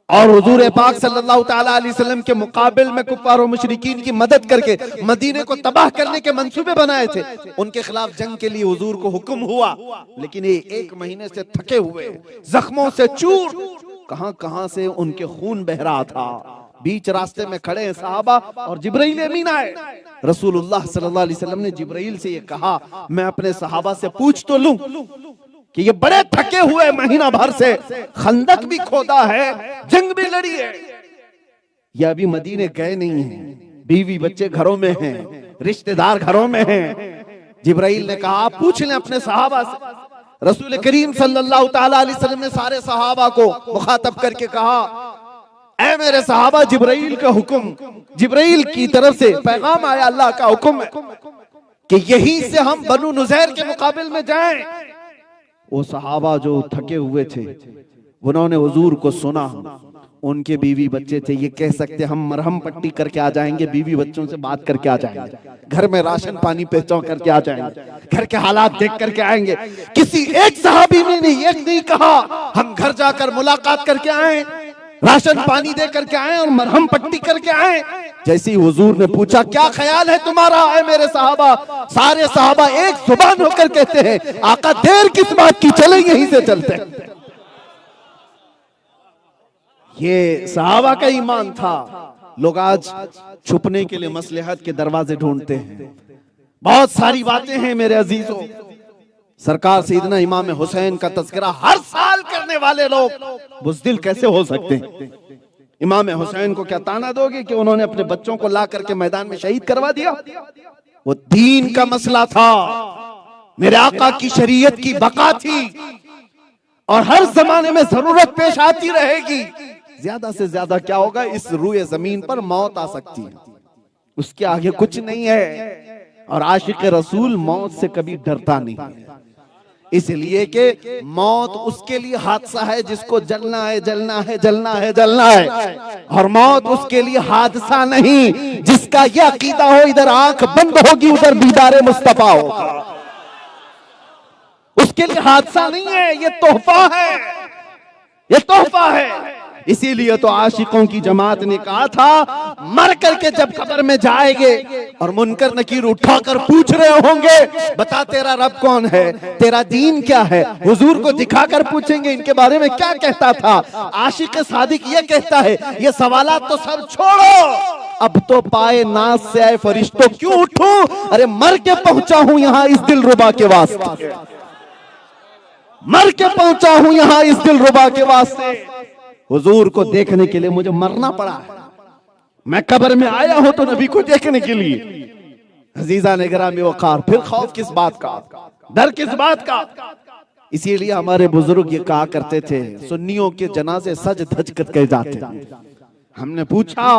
और हुजूर पाक सल्लल्लाहु तआला अलैहि वसल्लम के मुकाबिल में कुफ्फार और मुशरिकीन की मदद करके मदीने को तबाह करने के मंसूबे बनाए थे। उनके खिलाफ जंग के लिए हुजूर को हुक्म हुआ, लेकिन ये 1 महीने से थके हुए, जख्मों से चूर, कहां से उनके खून बह रहा था। बीच रास्ते में खड़े हैं सहाबा और जिब्राइल अमीन आए। रसूलुल्लाह सल्लल्लाहु अलैहि वसल्लम ने जिब्राइल से ये कहा, मैं अपने सहाबा से पूछ तो लूं कि ये बड़े थके हुए, महीना भर से खंदक भी खोदा है, जंग भी लड़ी है, ये अभी मदीने गए नहीं हैं, बीवी बच्चे घरों में हैं, रिश्तेदार घरों में हैं। जिब्राइल ने कहा, आप पूछ लें अपने सहाबा से। रसूल करीम सल्लल्लाहु तआला अलैहि वसल्लम ने सारे सहाबा को मुखातब करके कहा, ऐ मेरे सहाबा, जिब्राइल का हुक्म, जिब्राइल की तरफ से पैगाम आया, अल्लाह का हुक्म है कि यहीं से हम बनु नुज़ैर के मुकाबिल में जाएं। वो सहाबा जो थके हुए थे, उन्होंने हुजूर को सुना, उनके बीवी बच्चे थे, ये कह सकते हम मरहम पट्टी करके आ जाएंगे, बीवी बच्चों से बात करके आ जाएंगे, घर में राशन पानी पहुंचा करके आ जाएंगे, घर के हालात देख करके आएंगे। किसी एक सहाबी ने नहीं कहा हम घर जाकर मुलाकात करके आए, राशन पानी दे करके आए और मरहम पट्टी करके आए। जैसे ही हुजूर ने पूछा, क्या ख्याल है तुम्हारा है मेरे सहाबा, सारे सहाबा एक जुबान होकर कहते हैं, आका देर किस बात की, चले यहीं से चलते हैं। ये सहाबा का ईमान था। लोग आज छुपने के लिए मसलहत के दरवाजे ढूंढते हैं। बहुत सारी बातें हैं मेरे अजीजों। सरकार सैयदना इमाम हुसैन का तज़किरा हर साल करने वाले लोग बुज़दिल कैसे हो सकते हैं? इमाम हुसैन को क्या ताना दोगे कि उन्होंने अपने बच्चों को ला करके मैदान में शहीद करवा दिया? वो दीन का मसला था, मेरे आका की शरीयत की बका थी, और हर जमाने में जरूरत पेश आती रहेगी। ज्यादा से ज्यादा क्या होगा, इस रूए जमीन पर मौत आ सकती है, उसके आगे कुछ नहीं है। और आशिक रसूल मौत से कभी डरता नहीं है, इसलिए कि मौत उसके लिए हादसा है जिसको जलना है, जलना है, जलना है, जलना है, और मौत उसके लिए हादसा नहीं जिसका यह अकीदा हो इधर आंख बंद होगी उधर दीदारे मुस्तफा होगा। उसके लिए हादसा नहीं है, ये तोहफा है, ये तोहफा है। इसीलिए तो आशिकों की जमात ने कहा था, मर करके जब कब्र में जाएंगे और मुनकर नकीर उठाकर पूछ रहे होंगे, बता तेरा रब कौन है, तेरा दीन क्या है, हुजूर को दिखाकर पूछेंगे इनके बारे में क्या कहता था। आशिक सादिक ये कहता है, ये सवालात तो सब छोड़ो, अब तो पाए नाज से आए फरिश्तों क्यों उठूं, अरे मर के पहुंचा हूं यहां इस दिलरुबा के वास्ते, मर के पहुंचा हूं यहां इस दिलरुबा के वास्ते। हुजूर को देखने के लिए मुझे मरना पड़ा है, मैं कब्र में आया हूं तो नबी को देखने के लिए। अजीजा ने गिरामी वक़ार, फिर खौफ किस बात का, डर किस बात का? इसीलिए हमारे बुजुर्ग ये कहा करते थे, सुन्नियों के जनाजे सज धज करके जाते हैं। हमने पूछा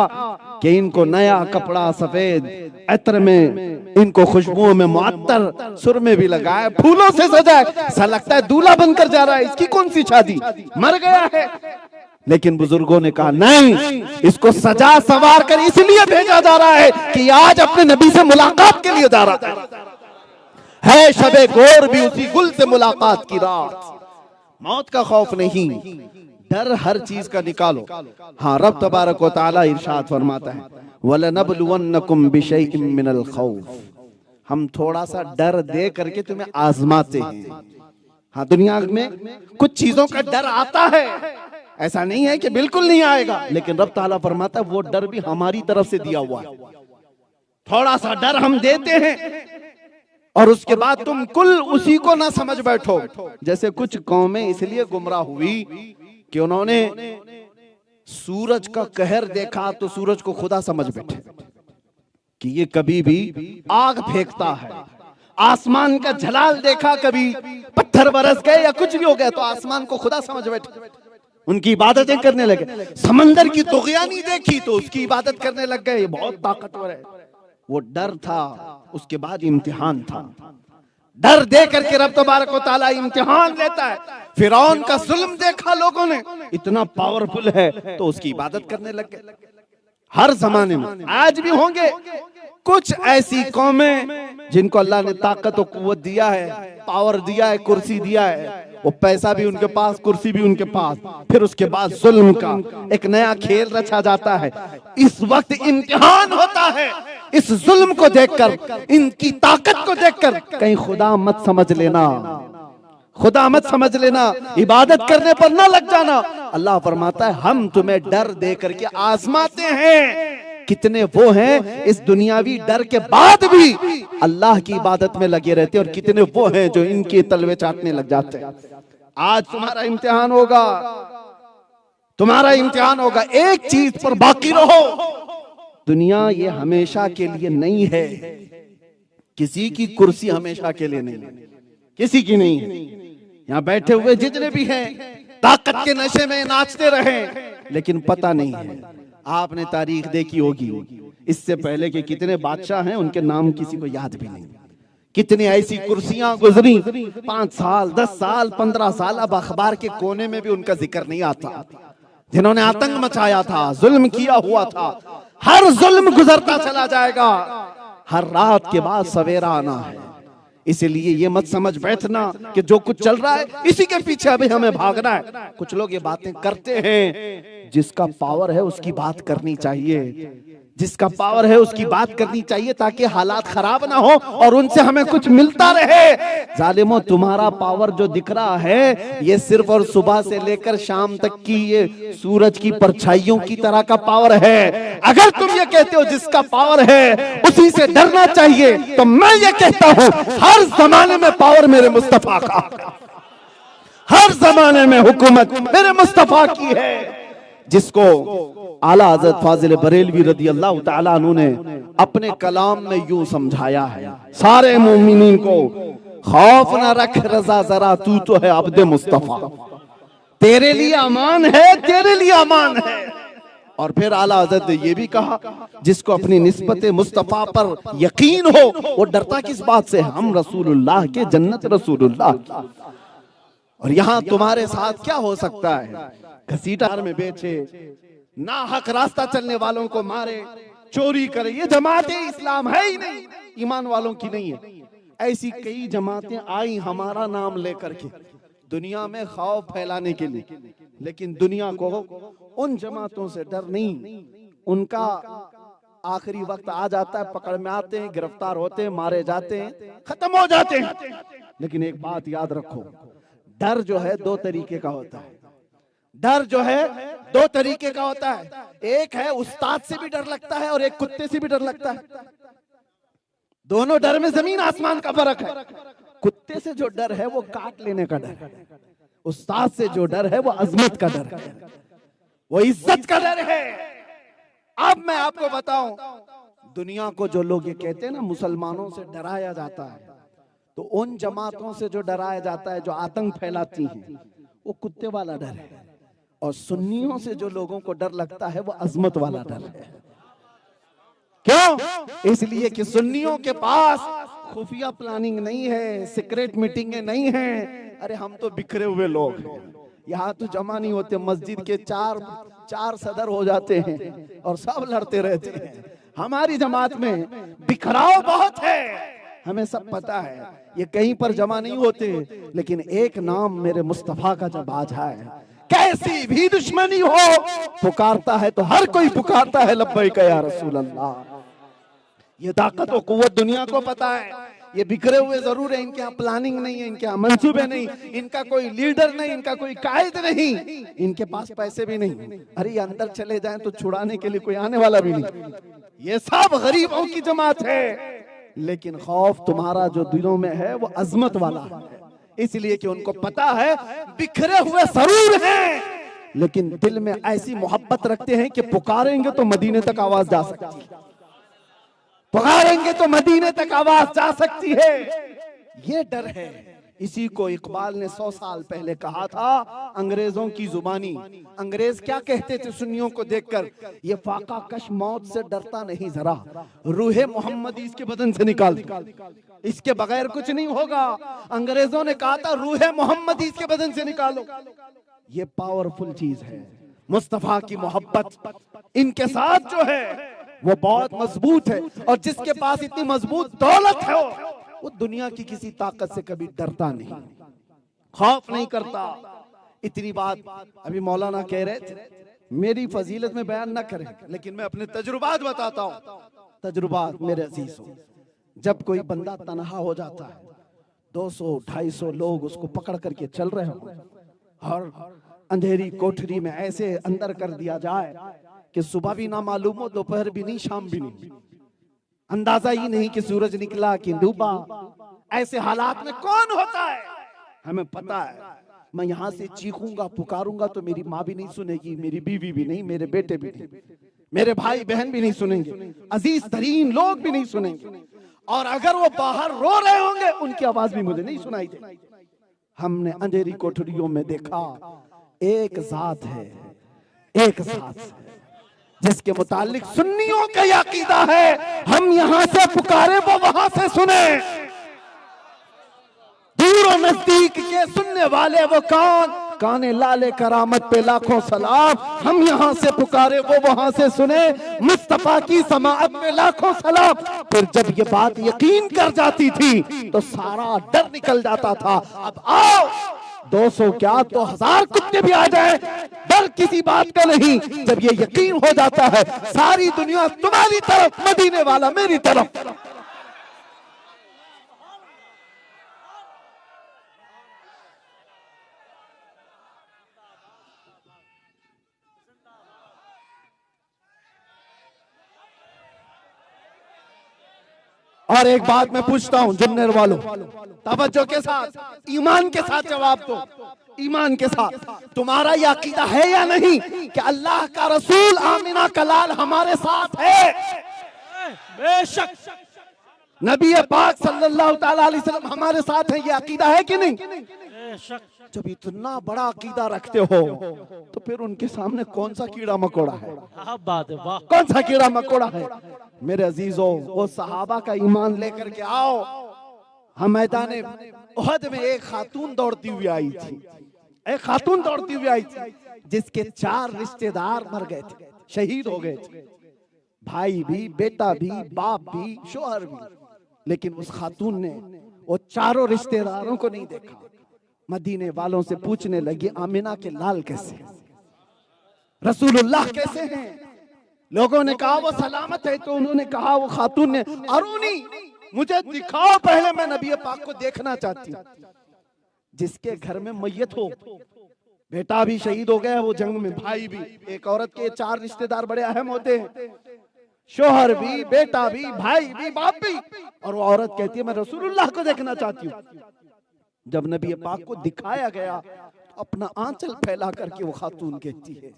कि इनको नया कपड़ा सफेद इत्र में, इनको खुशबुओं में मुअत्तर, सुर में भी लगाया, फूलों से सजाए, ऐसा लगता है दूल्हा बनकर जा रहा है, इसकी कौन सी शादी, मर गया है। लेकिन बुजुर्गों ने कहा नहीं, इसको सजा सवार कर इसलिए भेजा जा रहा है कि आज अपने नबी से मुलाकात के लिए जा रहा है शबे गोर भी उसी गुल से मुलाकात की रात। मौत का खौफ नहीं, डर हर चीज का निकालो। हाँ, रब तबारक व तआला इरशाद फरमाता है, वलनबलुवन्नकुम बिशैइन मिनल खौफ, हम थोड़ा सा डर दे करके तुम्हें आजमाते हैं। हाँ, दुनिया में कुछ चीजों का डर आता है, ऐसा नहीं है कि बिल्कुल नहीं आएगा, लेकिन रब ताला फरमाता है वो डर भी हमारी तरफ से दिया हुआ है। थोड़ा सा डर हम देते हैं और उसके बाद तुम कुल उसी को ना समझ बैठो। जैसे कुछ कौमें इसलिए गुमराह हुई कि उन्होंने सूरज का कहर देखा तो सूरज को खुदा समझ बैठे कि ये कभी भी आग फेंकता है। आसमान का जलाल देखा, कभी पत्थर बरस गए या कुछ भी हो गया तो आसमान को खुदा समझ बैठे, उनकी इबादतें करने लगे। समंदर की तुग़यानी देखी तो उसकी इबादत करने लग गए, ये बहुत ताकतवर है। वो डर था, उसके बाद इम्तिहान था। डर दे करके रब तबारक व तआला इम्तिहान लेता है। फिरौन का जुल्म देखा लोगों ने, इतना पावरफुल है तो उसकी इबादत करने लग गए। हर जमाने में आज भी होंगे कुछ ऐसी कौमें जिनको अल्लाह ने ताकत और कुव्वत दिया है, पावर दिया है, कुर्सी दिया है, वो पैसा भी उनके पास, कुर्सी भी उनके पास, फिर उसके बाद जुल्म का एक नया खेल रचा जाता है। इस वक्त इम्तिहान होता है। इस जुल्म को देखकर, इनकी ताकत को देखकर कहीं खुदा मत समझ लेना, खुदा मत समझ लेना, इबादत करने पर ना लग जाना। अल्लाह फरमाता है हम तुम्हें डर दे करके आजमाते हैं। कितने वो हैं इस दुनियावी डर के बाद भी अल्लाह की इबादत में लगे रहते हैं, और कितने वो हैं जो इनके तलवे चाटने लग जाते हैं। आज तुम्हारा इम्तिहान होगा, तुम्हारा इम्तिहान होगा। एक चीज पर बाकी रहो, दुनिया ये हमेशा के लिए नहीं है। किसी की कुर्सी हमेशा के लिए नहीं है, किसी की नहीं है। यहाँ बैठे हुए जितने भी हैं ताकत के नशे में नाचते रहे, लेकिन पता नहीं है। आपने तारीख देखी होगी, इससे पहले के कितने बादशाह हैं उनके नाम किसी को याद भी नहीं। कितनी ऐसी कुर्सियां गुजरी, 5 साल 10 साल 15 साल, अब अखबार के कोने में भी उनका जिक्र नहीं आता। जिन्होंने आतंक मचाया था, जुल्म किया हुआ था। हर जुल्म गुजरता चला जाएगा, हर रात के बाद सवेरा आना है। इसीलिए ये मत समझ बैठना कि जो कुछ चल रहा है इसी के पीछे अभी हमें भागना है। कुछ लोग ये बातें करते हैं, जिसका पावर है उसकी बात करनी चाहिए, जिसका पावर है उसकी बात करनी चाहिए, ताकि हालात खराब ना हो और उनसे हमें कुछ मिलता रहे। जालिमों, तुम्हारा पावर जो दिख रहा है ये सिर्फ और सुबह से लेकर शाम तक की ये सूरज की परछाइयों की तरह का पावर है। अगर तुम ये कहते हो जिसका पावर है उसी से डरना चाहिए, तो मैं ये कहता हूं हर जमाने में पावर मेरे मुस्तफा का, हर जमाने में हुकूमत मेरे मुस्तफा की है। जिसको आला हज़रत फाजिल बरेलवी रदी अल्लाह ताला अन्हु ने अपने कलाम में यूं समझाया है, सारे मोमिनीन को खौफ ना रख रजा जरा, तू तो है अब्दे मुस्तफा, तेरे लिए अमान है, तेरे लिए अमान है। और फिर आला हज़रत ने ये भी कहा, जिसको अपनी निस्बत मुस्तफा पर यकीन हो वो डरता किस बात से, हम रसूलुल्लाह के, जन्नत रसूलुल्लाह की। और यहाँ तुम्हारे साथ क्या हो सकता है, घसीटार में बेचे, ना हक रास्ता चलने वालों को मारे, चोरी करे, ये जमातें इस्लाम है ही नहीं, ईमान वालों की नहीं है। ऐसी कई जमातें आई हमारा नाम लेकर के दुनिया में खौफ फैलाने के लिए, लेकिन दुनिया को उन जमातों से डर नहीं। उनका आखिरी वक्त आ जाता है, पकड़ में आते हैं, गिरफ्तार होते हैं, मारे जाते हैं, खत्म हो जाते हैं। लेकिन एक बात याद रखो, डर जो है 2 तरीके का होता है। डर जो है 2 तरीके का होता है। एक है उस्ताद से भी डर लगता है और एक कुत्ते से भी डर लगता है। दोनों डर में जमीन आसमान का फर्क है। कुत्ते से जो डर है वो काट लेने का डर है, उस्ताद से जो डर है वो अजमत का डर है, वो इज्जत का डर है। अब मैं आपको बताऊं, दुनिया को जो लोग ये कहते हैं ना मुसलमानों से डराया जाता है, तो उन जमातों से जो डराया जाता है, जो आतंक फैलाती हैं, वो कुत्ते वाला डर है। और सुन्नियों से जो लोगों को डर लगता है वो अजमत वाला डर है। क्यों? इसलिए कि सुन्नियों के पास खुफिया प्लानिंग नहीं है, सीक्रेट मीटिंगें नहीं है। अरे हम तो बिखरे हुए लोग हैं, यहाँ तो जमा नहीं होते, मस्जिद के चार सदर हो जाते हैं और सब लड़ते रहते हैं। हमारी जमात में बिखराव बहुत है, हमें सब पता है, ये कहीं पर जमा नहीं होते। लेकिन एक नाम मेरे मुस्तफा का जब आ जाए, कैसी भी दुश्मनी हो, पुकारता है तो हर कोई पुकारता है लब्बैक या रसूल अल्लाह। ये ताकत और कुव्वत दुनिया को पता है। ये बिखरे हुए जरूर है, इनके यहाँ प्लानिंग नहीं है, इनके यहाँ मंसूबे नहीं, इनका कोई लीडर नहीं, इनका कोई कायद नहीं, इनके पास पैसे भी नहीं। अरे ये अंदर चले जाएं तो छुड़ाने के लिए कोई आने वाला भी नहीं। ये सब गरीबों की जमात है। लेकिन खौफ तुम्हारा जो दिलों में है वो अजमत वाला है, इसलिए कि उनको पता है बिखरे हुए जरूर हैं, लेकिन दिल में ऐसी मोहब्बत रखते हैं कि पुकारेंगे तो मदीने तक आवाज जा सकती है, पुकारेंगे तो मदीने तक आवाज जा सकती है। ये डर है। इसी को इकबाल ने 100 साल पहले कहा था, अंग्रेजों की जुबानी। अंग्रेज क्या कहते थे सुन्नियों को देखकर? ये फाका कश मौत से डरता नहीं जरा, रूहे मोहम्मदी इसके बदन से निकाल दो, इसके बगैर कुछ नहीं होगा। अंग्रेजों ने कहा था रूहे मोहम्मदी इसके बदन से निकालो। ये पावरफुल चीज है। मुस्तफा की मोहब्बत इनके साथ जो है वो बहुत मजबूत है, और जिसके पास इतनी मजबूत दौलत है वो दुनिया की किसी ताकत से कभी डरता नहीं, खौफ नहीं करता। इतनी बात अभी मौलाना कह रहे थे, मेरी फजीलत में बयान न करें, लेकिन मैं अपने तजुर्बात बताता हूँ। तजुर्बात मेरे अजीज हो, जब कोई बंदा तनहा हो जाता है, 200-250 लोग उसको पकड़ करके चल रहे हो, और अंधेरी कोठरी में ऐसे अंदर कर दिया जाए कि सुबह भी ना मालूम हो, दोपहर भी नहीं, शाम भी नहीं, अंदाजा ही नहीं कि सूरज निकला कि डूबा। ऐसे हालात में कौन होता है? हमें पता है। मैं यहाँ से चीखूंगा, पुकारूंगा तो मेरी माँ भी नहीं सुनेगी, मेरी बीवी भी नहीं, मेरे बेटे भी नहीं, मेरे भाई बहन भी नहीं सुनेंगे, अजीज तरीन लोग भी नहीं सुनेंगे, और अगर वो बाहर रो रहे होंगे उनकी आवाज भी मुझे नहीं सुनाई दे। हमने अंधेरी कोठरियों में देखा एक जात है, एक जात है जिसके मुतालिक सुन्नियों का ये अकीदा है, हम यहाँ से पुकारे वो वहां से सुने। दूर और नजदीक के सुनने वाले वो कौन? काने लाले करामत पे लाखों सलाम, हम यहाँ से पुकारे वो वहां से सुने। मुस्तफा की समाअत पे लाखों सलाम। फिर जब ये बात यकीन कर जाती थी तो सारा डर निकल जाता था। अब आओ 200 क्या तो 1000 कुत्ते भी आ जाए, डर किसी बात का नहीं। जब ये यकीन हो जाता है सारी दुनिया तुम्हारी तरफ, मदीने वाला मेरी तरफ। और एक बात मैं पूछता हूं जुन्नर वालों, तवज्जो के साथ, ईमान के साथ जवाब दो, ईमान के साथ। तुम्हारा यह अकीदा है या नहीं कि अल्लाह का रसूल आमिना का लाल हमारे साथ है? बेशक नबी पाक सल्लल्लाहु अलैहि वसल्लम हमारे साथ है, ये अकीदा है कि नहीं? बेशक। जब इतना बड़ा अकीदा रखते हो तो फिर उनके सामने कौन सा कीड़ा मकोड़ा है? बात है, वाह। कौन सा कीड़ा मकोड़ा है? मेरे अजीजों, वो सहाबा का ईमान लेकर के आओ। हम मैदान उहद में एक खातून दौड़ती हुई आई थी, एक खातून दौड़ती हुई आई थी जिसके 4 रिश्तेदार मर गए थे, शहीद हो गए थे, भाई भी, बेटा भी, बाप भी, शोहर भी। लेकिन उस खातून ने वो चारों रिश्तेदारों को नहीं देखा। मदीने वालों से पूछने लगी, आमिना के लाल कैसे, रसूलुल्लाह कैसे हैं? लोगों ने कहा वो सलामत है। तो उन्होंने कहा, वो खातून ने, अरुणी मुझे दिखाओ पहले, मैं नबी पाक को देखना चाहती हूँ। जिसके घर में मैयत हो, बेटा भी शहीद हो गया वो जंग में, भाई भी, एक औरत के 4 रिश्तेदार बड़े अहम होते हैं, शोहर भी, बेटा भी, भाई भी, बाप भी, और वो औरत कहती है मैं रसूलुल्लाह को देखना चाहती हूँ। जब नबी पाक को दिखाया गया तो अपना आंचल फैला करके वो खातून कहती है,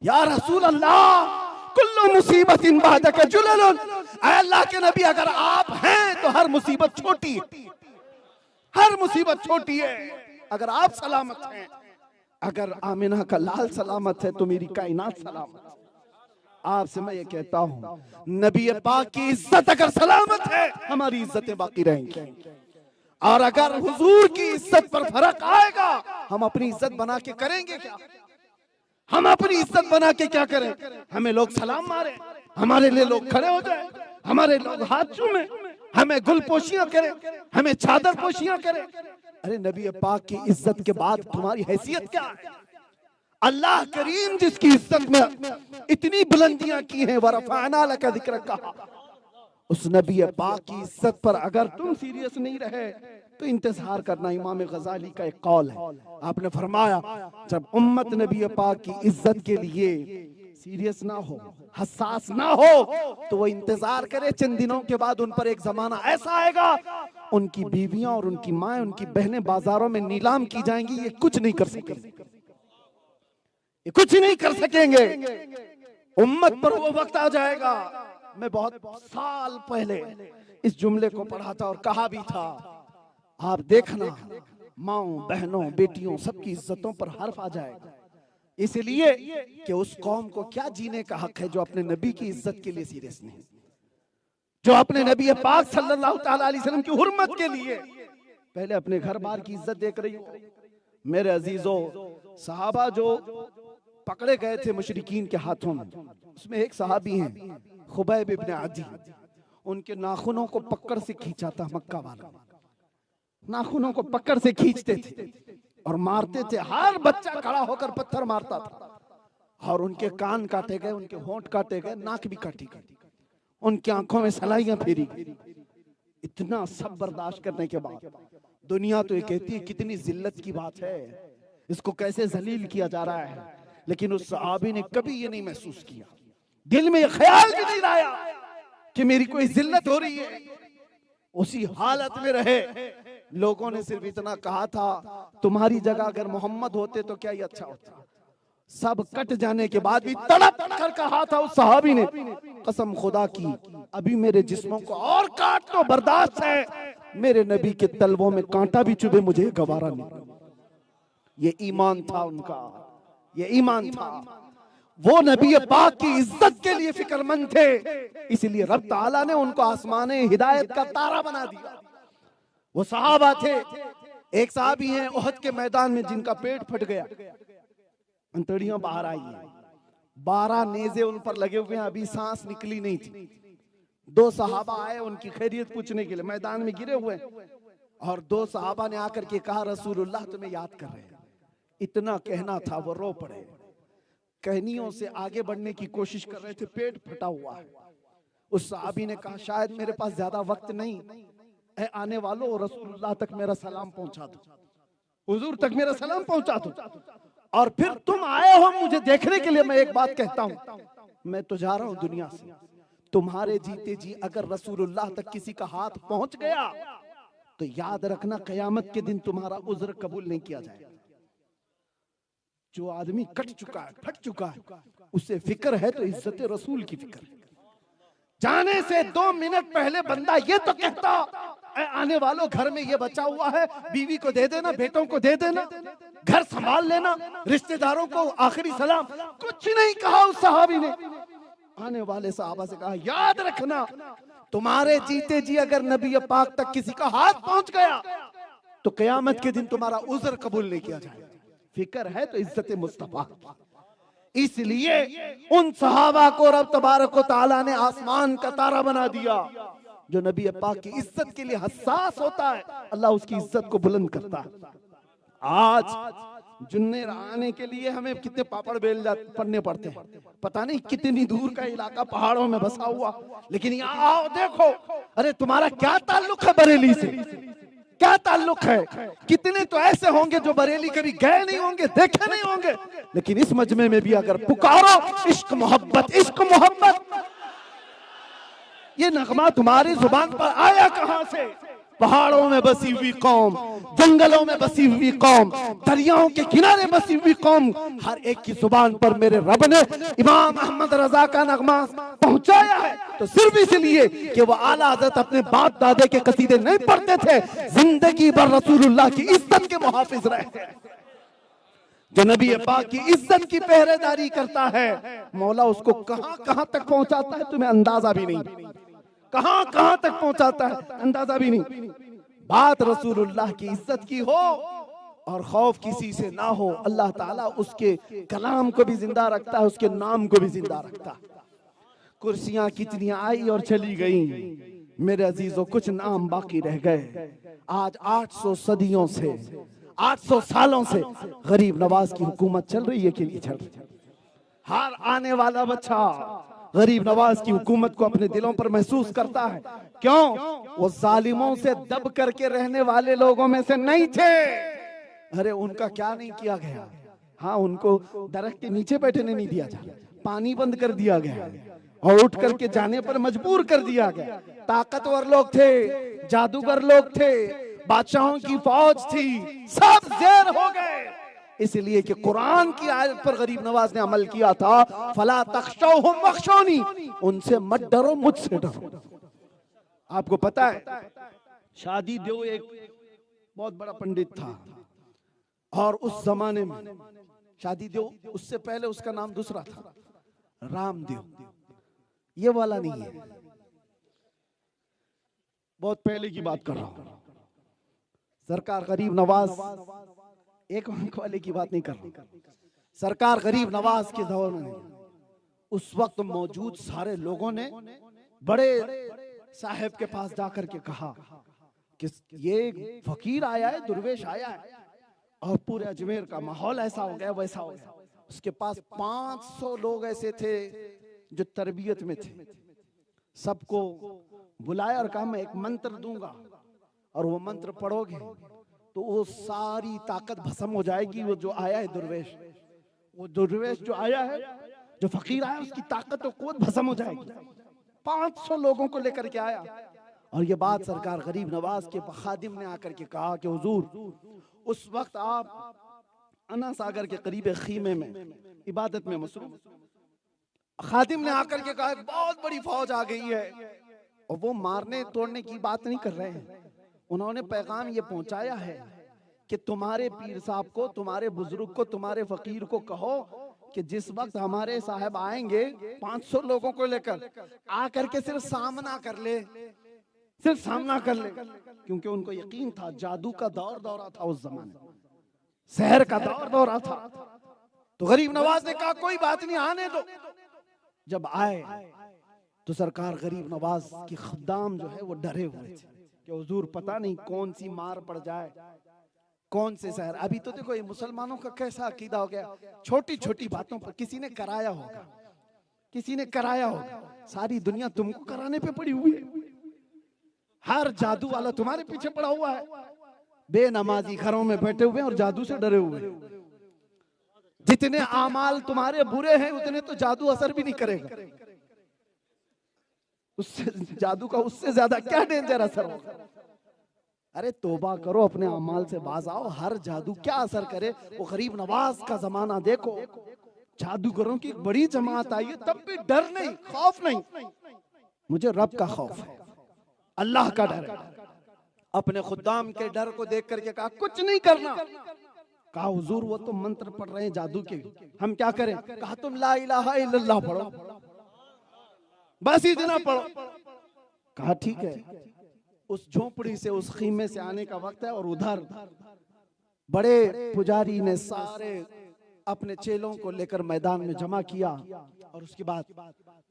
या रसूल अल्लाह कुल्लु मुसीबतिन बादक जुललुन, अल्लाह के नबी अगर आप हैं तो हर मुसीबत छोटी है। हर मुसीबत छोटी है अगर आप सलामत हैं। अगर आमिना का लाल सलामत है तो मेरी कायनात सलामत है। आपसे मैं ये कहता हूं, नबी पाक की इज्जत अगर सलामत है, हमारी इज्जतें बाकी रहेंगी। और अगर हुजूर की इज्जत पर फर्क आएगा, हम अपनी इज्जत बना के करेंगे क्या? हम अपनी इज्जत बना के क्या करें? हमें लोग सलाम मारे, हमारे लिए लोग खड़े हो जाए, हमारे लोग हाथ चूमे, हमें गुल पोशियां करें, हमें चादर पोशियां करें। अरे नबी पाक की इज्जत के बाद तुम्हारी हैसियत क्या है? अल्लाह करीम जिसकी इज्जत में इतनी बुलंदियां की हैं, वरफ़अना लका ज़िक्रक कहा, उस नबी पाक की इज्जत पर अगर तुम सीरियस नहीं रहे तो इंतजार करना। इमाम गजाली का एक कौल है, आपने फरमाया जब उम्मत नबी पाक की इज्जत के लिए सीरियस ना हो, हसास ना हो, तो वो इंतजार करे। चंद दिनों के बाद उन पर एक जमाना ऐसा आएगा, उनकी बीवियां और उनकी माएं, उनकी बहनें बाजारों में नीलाम की जाएंगी। ये कुछ नहीं कर सकेंगे, ये कुछ नहीं कर सकेंगे। उम्मत पर वो वक्त आ जाएगा। मैं बहुत साल पहले इस जुमले को पढ़ा था और कहा भी था, आप देखना माओ, बहनों, बेटियों सबकी इज्जतों पर हर्फ आ जाएगा। इसलिए कि उस कौम को क्या जीने का हक है जो अपने नबी की इज्जत के लिए सीरियस नहीं, जो अपने नबी पाक सल्लल्लाहु ताला अलैहि वसल्लम की हुर्मत के लिए पहले अपने घर बार की इज्जत देख रही हो। मेरे अजीजों, सहाबा जो पकड़े गए थे मुशरिकीन के हाथों में, उसमें एक सहाबी हैं खुबैब इब्न अदी, उनके नाखूनों को पकड़ से खींचा था मक्का वाला, नाखूनों को पकड़ से खींचते थे और मारते थे। हर बच्चा खड़ा होकर पत्थर मारता था और उनके कान काटे गए, उनके होंठ काटे गए, नाक भी काटी गई, उनकी आंखों में सलाइयां फेरी गई। इतना सब बर्दाश्त करने के बाद दुनिया तो ये कहती है कितनी जिल्लत की बात है, इसको कैसे जलील किया जा रहा है। लेकिन उस सहाबी ने कभी ये नहीं महसूस किया, दिल में ये ख्याल भी नहीं लाया कि मेरी कोई जिल्लत हो रही है। उसी हालत में रहे। लोगों ने सिर्फ इतना कहा था, तुम्हारी जगह अगर मोहम्मद होते तो क्या ये अच्छा होता। सब कट जाने के बाद भी तड़प कर कहा था उस सहाबी ने, कसम खुदा की अभी मेरे जिस्मों को और काट तो बर्दाश्त है, मेरे नबी के तलवों में कांटा भी चुभे मुझे गवारा नहीं। ये ईमान था उनका, ये ईमान था। वो नबी पाक की इज्जत के लिए फिक्रमंद थे, इसलिए रब ताला ने उनको आसमाने हिदायत का तारा बना दिया। वो सहाबा थे। एक सहाबी हैं ओहद के मैदान में जिनका पेट फट गया, अंतड़ियां बाहर आई हैं, 12 नेज़े उन पर लगे हुए हैं, अभी सांस निकली नहीं थी। 2 सहाबा आए उनकी खैरियत पूछने के लिए, मैदान में गिरे हुए और 2 सहाबा ने आकर के कहा रसूलुल्लाह तुम्हें याद कर रहे हैं। इतना कहना था वो रो पड़े, कहनियों से आगे बढ़ने की कोशिश कर रहे थे, पेट फटा हुआ है। उस सहाबी ने कहा शायद मेरे पास ज्यादा वक्त नहीं, ऐ आने वालों रसूलुल्लाह तक मेरा सलाम पहुंचा दो, हुजूर तक मेरा सलाम पहुंचा दो, और फिर तुम आए हो मुझे देखने के लिए। मैं एक बात कहता हूं, मैं तो जा रहा हूं दुनिया से, तुम्हारे जीते जी अगर रसूलुल्लाह तक किसी का हाथ पहुंच गया तो याद रखना कयामत के दिन तुम्हारा उज्र कबूल नहीं किया जाएगा। जो आदमी कट चुका है, फट चुका है, उससे फिक्र है तो इज्जत रसूल की फिक्र है। जाने से 2 मिनट पहले बंदा ये तो कहता आने वालों घर में ये बचा हुआ है, बीवी को दे देना, बेटों को दे देना, घर संभाल लेना, रिश्तेदारों को आखिरी सलाम, कुछ नहीं कहा उस सहाबी ने। आने वाले सहाबा से कहा याद रखना तुम्हारे जीते जी अगर नबी पाक तक किसी का हाथ पहुंच गया तो कयामत के दिन तुम्हारा उज्र कबूल नहीं किया जाएगा। फिक्र है तो इज्जत मुस्तफा। इसलिए उन सहाबा को रब तबारक व तआला ने आसमान का तारा बना दिया। जो नबी पाक की इज्जत के लिए हसास होता है, अल्लाह उसकी इज्जत को बुलंद करता है। आज जुन्ने आने के लिए हमें कितने पापड़ बेल पड़ने पड़ते हैं, पता नहीं कितनी दूर का इलाका पहाड़ों में बसा हुआ, लेकिन यहाँ आओ देखो, अरे तुम्हारा क्या ताल्लुक है बरेली से, क्या ताल्लुक है। कितने तो ऐसे होंगे जो बरेली कभी गए नहीं होंगे, देखे नहीं होंगे, लेकिन इस मजमे में भी अगर पुकारो इश्क मोहब्बत, इश्क मोहब्बत, ये नगमा तुम्हारी जुबान पर आया कहां से? पहाड़ों में बसी हुई कौम, जंगलों में बसी हुई कौम, दरियाओं के किनारे बसी हुई कौम, हर एक की जुबान पर मेरे रब ने इमाम अहमद रजा का नगमा पहुंचाया है। तो सिर्फ इसलिए कि वो आला हज़रत अपने बाप दादे के कसीदे नहीं पढ़ते थे, जिंदगी भर रसूलुल्लाह की इज्जत के मुहाफिज रहे। जो नबी पाक की इज्जत की पहरेदारी करता है, मौला उसको कहां कहां तक पहुंचाता है तुम्हें अंदाजा भी नहीं, कहां कहां तक पहुंचाता है अंदाजा भी नहीं। बात रसूलुल्लाह की इज्जत की हो और खौफ किसी से ना हो, अल्लाह ताला उसके कलाम को भी जिंदा रखता है, उसके नाम को भी जिंदा रखता है। कुर्सियां कितनी आई और चली गई, मेरे अजीजों कुछ नाम बाकी रह गए। आज 800 सदियों से, 800 सालों से गरीब नवाज की हुकूमत चल रही है कि नहीं चल रही? हर आने वाला बच्चा गरीब नवाज की हुकूमत को अपने दिलों पर महसूस करता है। क्यों? वो जालिमों से दब करके रहने वाले लोगों में से नहीं थे। अरे उनका क्या नहीं किया गया? हाँ, उनको दरख्त के नीचे बैठने नहीं दिया जाता, पानी बंद कर दिया गया और उठ करके जाने पर मजबूर कर दिया गया। ताकतवर लोग थे, जादूगर लोग थे, बादशाहों की फौज थी, सब जेर हो गए। इसलिए कि कुरान की आयत पर गरीब नवाज ने अमल किया था, फला तख्शौहुम वख्शौनी, उनसे मत डरो, मुझसे डरो। आपको पता है शादी देव एक बहुत बड़ा पंडित था, और उस जमाने में शादी देव, उससे पहले उसका नाम दूसरा था, रामदेव। ये वाला नहीं है, बहुत पहले की बात कर रहा हूं। सरकार गरीब नवाज, एक अंक वाले की बात नहीं कर रहा, सरकार गरीब नवाज के दौर में उस वक्त मौजूद सारे लोगों ने बड़े साहब के पास जाकर के कहा कि ये फकीर आया है, दुर्वेश आया है, और पूरे अजमेर का माहौल ऐसा हो गया वैसा हो गया। उसके पास 500 लोग ऐसे थे जो तरबियत में थे। सबको बुलाया और कहा मैं एक मंत्र दूंगा और वो मंत्र पढ़ोगे तो वो सारी ताकत भस्म हो जाएगी। वो जो आया है दुर्वेश, वो दुर्वेश जो आया है, जो फकीर आया, उसकी ताकत और कुव्वत भस्म हो जाएगी। 500 लोगों को लेकर के आया, और ये बात सरकार गरीब नवाज के खादिम ने आकर के कहा कि हुजूर, उस वक्त आप अना सागर के करीब खीमे में इबादत में मसरूफ। खादिम ने आकर के कहा बहुत बड़ी फौज आ गई है, और वो मारने तोड़ने की बात नहीं कर रहे हैं। उन्होंने पैगाम ये पहुंचाया है कि तुम्हारे पीर साहब को, तुम्हारे बुजुर्ग को, तुम्हारे फकीर को कहो कि जिस वक्त हमारे साहब आएंगे 500 लोगों को लेकर, आकर के सिर्फ सामना कर ले, सिर्फ सामना कर ले, क्योंकि उनको यकीन था जादू का दौर दौरा था उस जमाने, शहर का दौर दौरा था। तो गरीब नवाज ने कहा कोई बात नहीं, आने दो। जब आए तो सरकार गरीब नवाज की खुदाम जो है वो डरे हुए थे कि हुजूर पता नहीं कौन सी मार पड़ जाए, कौन से शहर। अभी तो देखो ये मुसलमानों का कैसा अकीदा हो गया, छोटी छोटी बातों पर किसी ने कराया होगा, किसी ने कराया होगा, सारी दुनिया तुमको कराने पे पड़ी हुई है। हर जादू वाला तुम्हारे पीछे पड़ा हुआ है, बेनमाजी घरों में बैठे हुए और जादू से डरे हुए। जितने आमाल तुम्हारे बुरे हैं उतने तो जादू असर भी नहीं करेगा, उससे जादू का उससे ज्यादा क्या डेंजर असर होगा। अरे तौबा करो, अपने अमाल से बाज आओ। हर जादू क्या असर करे। वो गरीब नवाज का जमाना देखो, जादूगरों की बड़ी जमात आई है, तब भी डर नहीं, खौफ नहीं। मुझे रब का खौफ है, अल्लाह का डर है। अपने खुदाम के डर को देख करके कहा कुछ नहीं करना। कहा हुजूर वो तो मंत्र पढ़ रहे हैं जादू के, हम क्या करें? कहा तुम ला इलाहा इल्लल्लाह पढ़ो, बस इतना पढ़ो। कहा ठीक है। उस झोपड़ी से, उस खीमे से आने का वक्त है, और उधर बड़े पुजारी ने सारे अपने चेलों को लेकर मैदान में जमा किया, और उसके बाद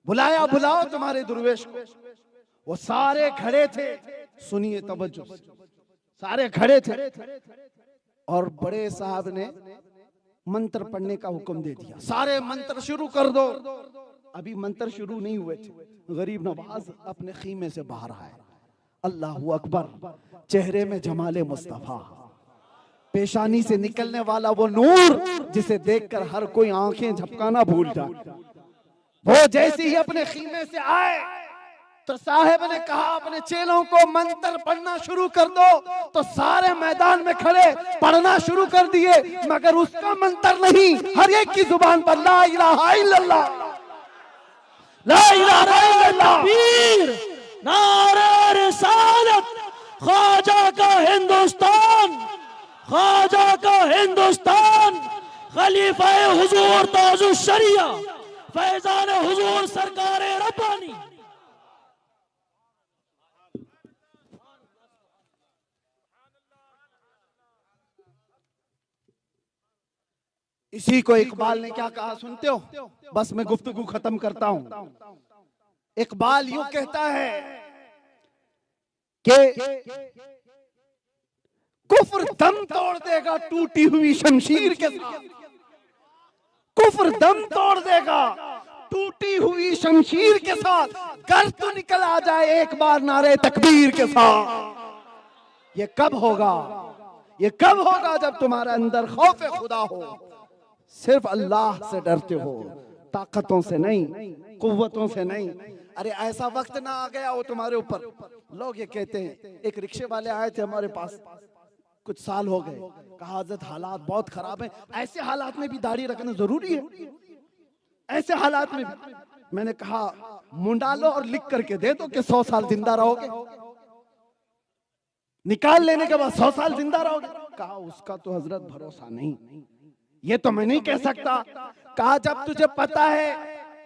बुलाया, बुलाओ तुम्हारे दुर्वेश को। वो सारे खड़े थे, सुनिए तवज्जो, सारे खड़े थे, और बड़े साहब ने मंत्र पढ़ने का हुक्म दे दिया, सारे मंत्र शुरू कर दो। अभी मंत्र शुरू नहीं हुए थे, गरीब नवाज अपने खीमे से बाहर आए। अल्लाहू अकबर, चेहरे में जमाले मुस्तफा, पेशानी से निकलने वाला वो नूर जिसे देखकर हर कोई आंखें झपकाना भूल जाए। वो जैसे ही अपने खीमे से आए, तो साहब ने कहा अपने चेलों को मंत्र पढ़ना शुरू कर दो, तो सारे मैदान में खड़े पढ़ना शुरू कर दिए, मगर उसका मंत्र नहीं, हर एक की जुबान पर ला इलाहा इल्लल्लाह, ला इलाहा इल्लल्लाह, नारे रिसालत, ख्वाजा का हिंदुस्तान, ख्वाजा का हिंदुस्तान, खलीफा हुजूर ताजुश शरिया फैजान हुजूर सरकार रब्बानी। इसी को इकबाल ने क्या कहा सुनते हो? बस मैं गुफ्तगू खत्म करता हूं। इकबाल यूं कहता है कि कुफ्र दम तोड़ देगा टूटी हुई शमशीर के साथ, कुफ्र दम तोड़ देगा टूटी हुई शमशीर के साथ, घर तो निकल आ जाए एक बार नारे तकबीर के साथ। ये कब होगा? ये कब होगा? जब तुम्हारे अंदर खौफ खुदा हो, सिर्फ अल्लाह से डरते हो, ताकतों से नहीं, कुव्वतों से नहीं। अरे ऐसा वक्त ना आ गया हो तुम्हारे ऊपर। लोग ये कहते हैं, एक रिक्शे वाले आए थे हमारे पास, कुछ साल हो गए, कहा हज़रत हालात बहुत खराब हैं, ऐसे हालात में भी दाढ़ी रखना जरूरी है? ऐसे हालात में भी? मैंने कहा मुंडा लो और लिख करके दे दो कि 100 साल जिंदा रहोगे, निकाल लेने के बाद 100 साल जिंदा रहोगे। कहा उसका तो हजरत भरोसा नहीं, ये तो मैं नहीं कह सकता। कहा जब तुझे पता है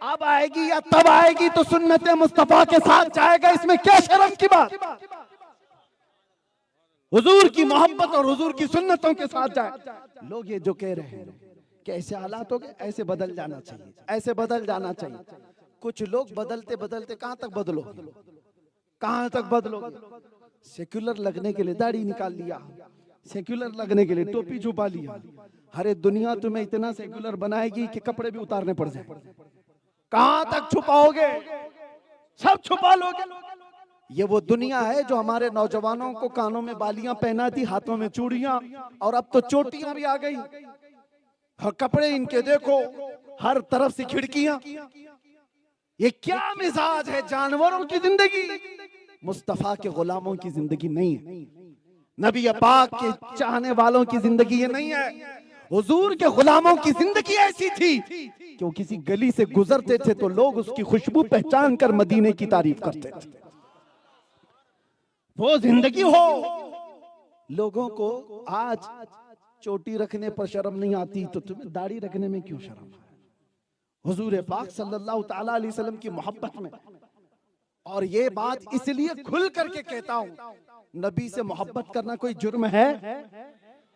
अब आएगी या तब आएगी तो सुन्नत मुस्तफा के साथ जाएगा, इसमें क्या शर्म की बात? हुजूर की मोहब्बत और हुजूर की सुन्नतों के साथ जाए। लोग ये जो कह रहे हैं कि ऐसे हालात हो गए, ऐसे बदल जाना चाहिए, ऐसे बदल जाना चाहिए। कुछ लोग बदलते बदलते कहां तक बदलोगे? कहां तक बदलोगे? सेक्युलर लगने के लिए दाढ़ी निकाल लिया, सेक्युलर लगने के लिए टोपी छुपा लिया। हरे दुनिया तुम्हें इतना सेक्युलर बनाएगी कि कपड़े भी उतारने पड़ जाए। कहां तक छुपाओगे? सब छुपा लोगे। ये वो दुनिया है जो हमारे नौजवानों को कानों में बालियां पहनाती, हाथों में चूड़ियां, और अब तो चोटियां भी आ गई। हर कपड़े इनके देखो, हर तरफ से खिड़कियां। ये क्या मिजाज है? जानवरों की जिंदगी, मुस्तफा के गुलामों की जिंदगी नहीं है। नबी पाक के चाहने वालों की जिंदगी ये नहीं है। हुजूर के गुलामों की जिंदगी ऐसी थी कि वो किसी गली से गुजरते थे तो लोग उसकी खुशबू पहचान कर मदीने की तारीफ करते थे। वो जिंदगी हो। लोगों को आज चोटी रखने पर शर्म नहीं आती तो तुम्हें दाढ़ी रखने में क्यों शर्म है? हुजूर पाक सल्लल्लाहु ताला अलैहि वसल्लम की मोहब्बत में, और ये बात इसलिए खुल करके कहता हूं, नबी से मोहब्बत करना कोई जुर्म है?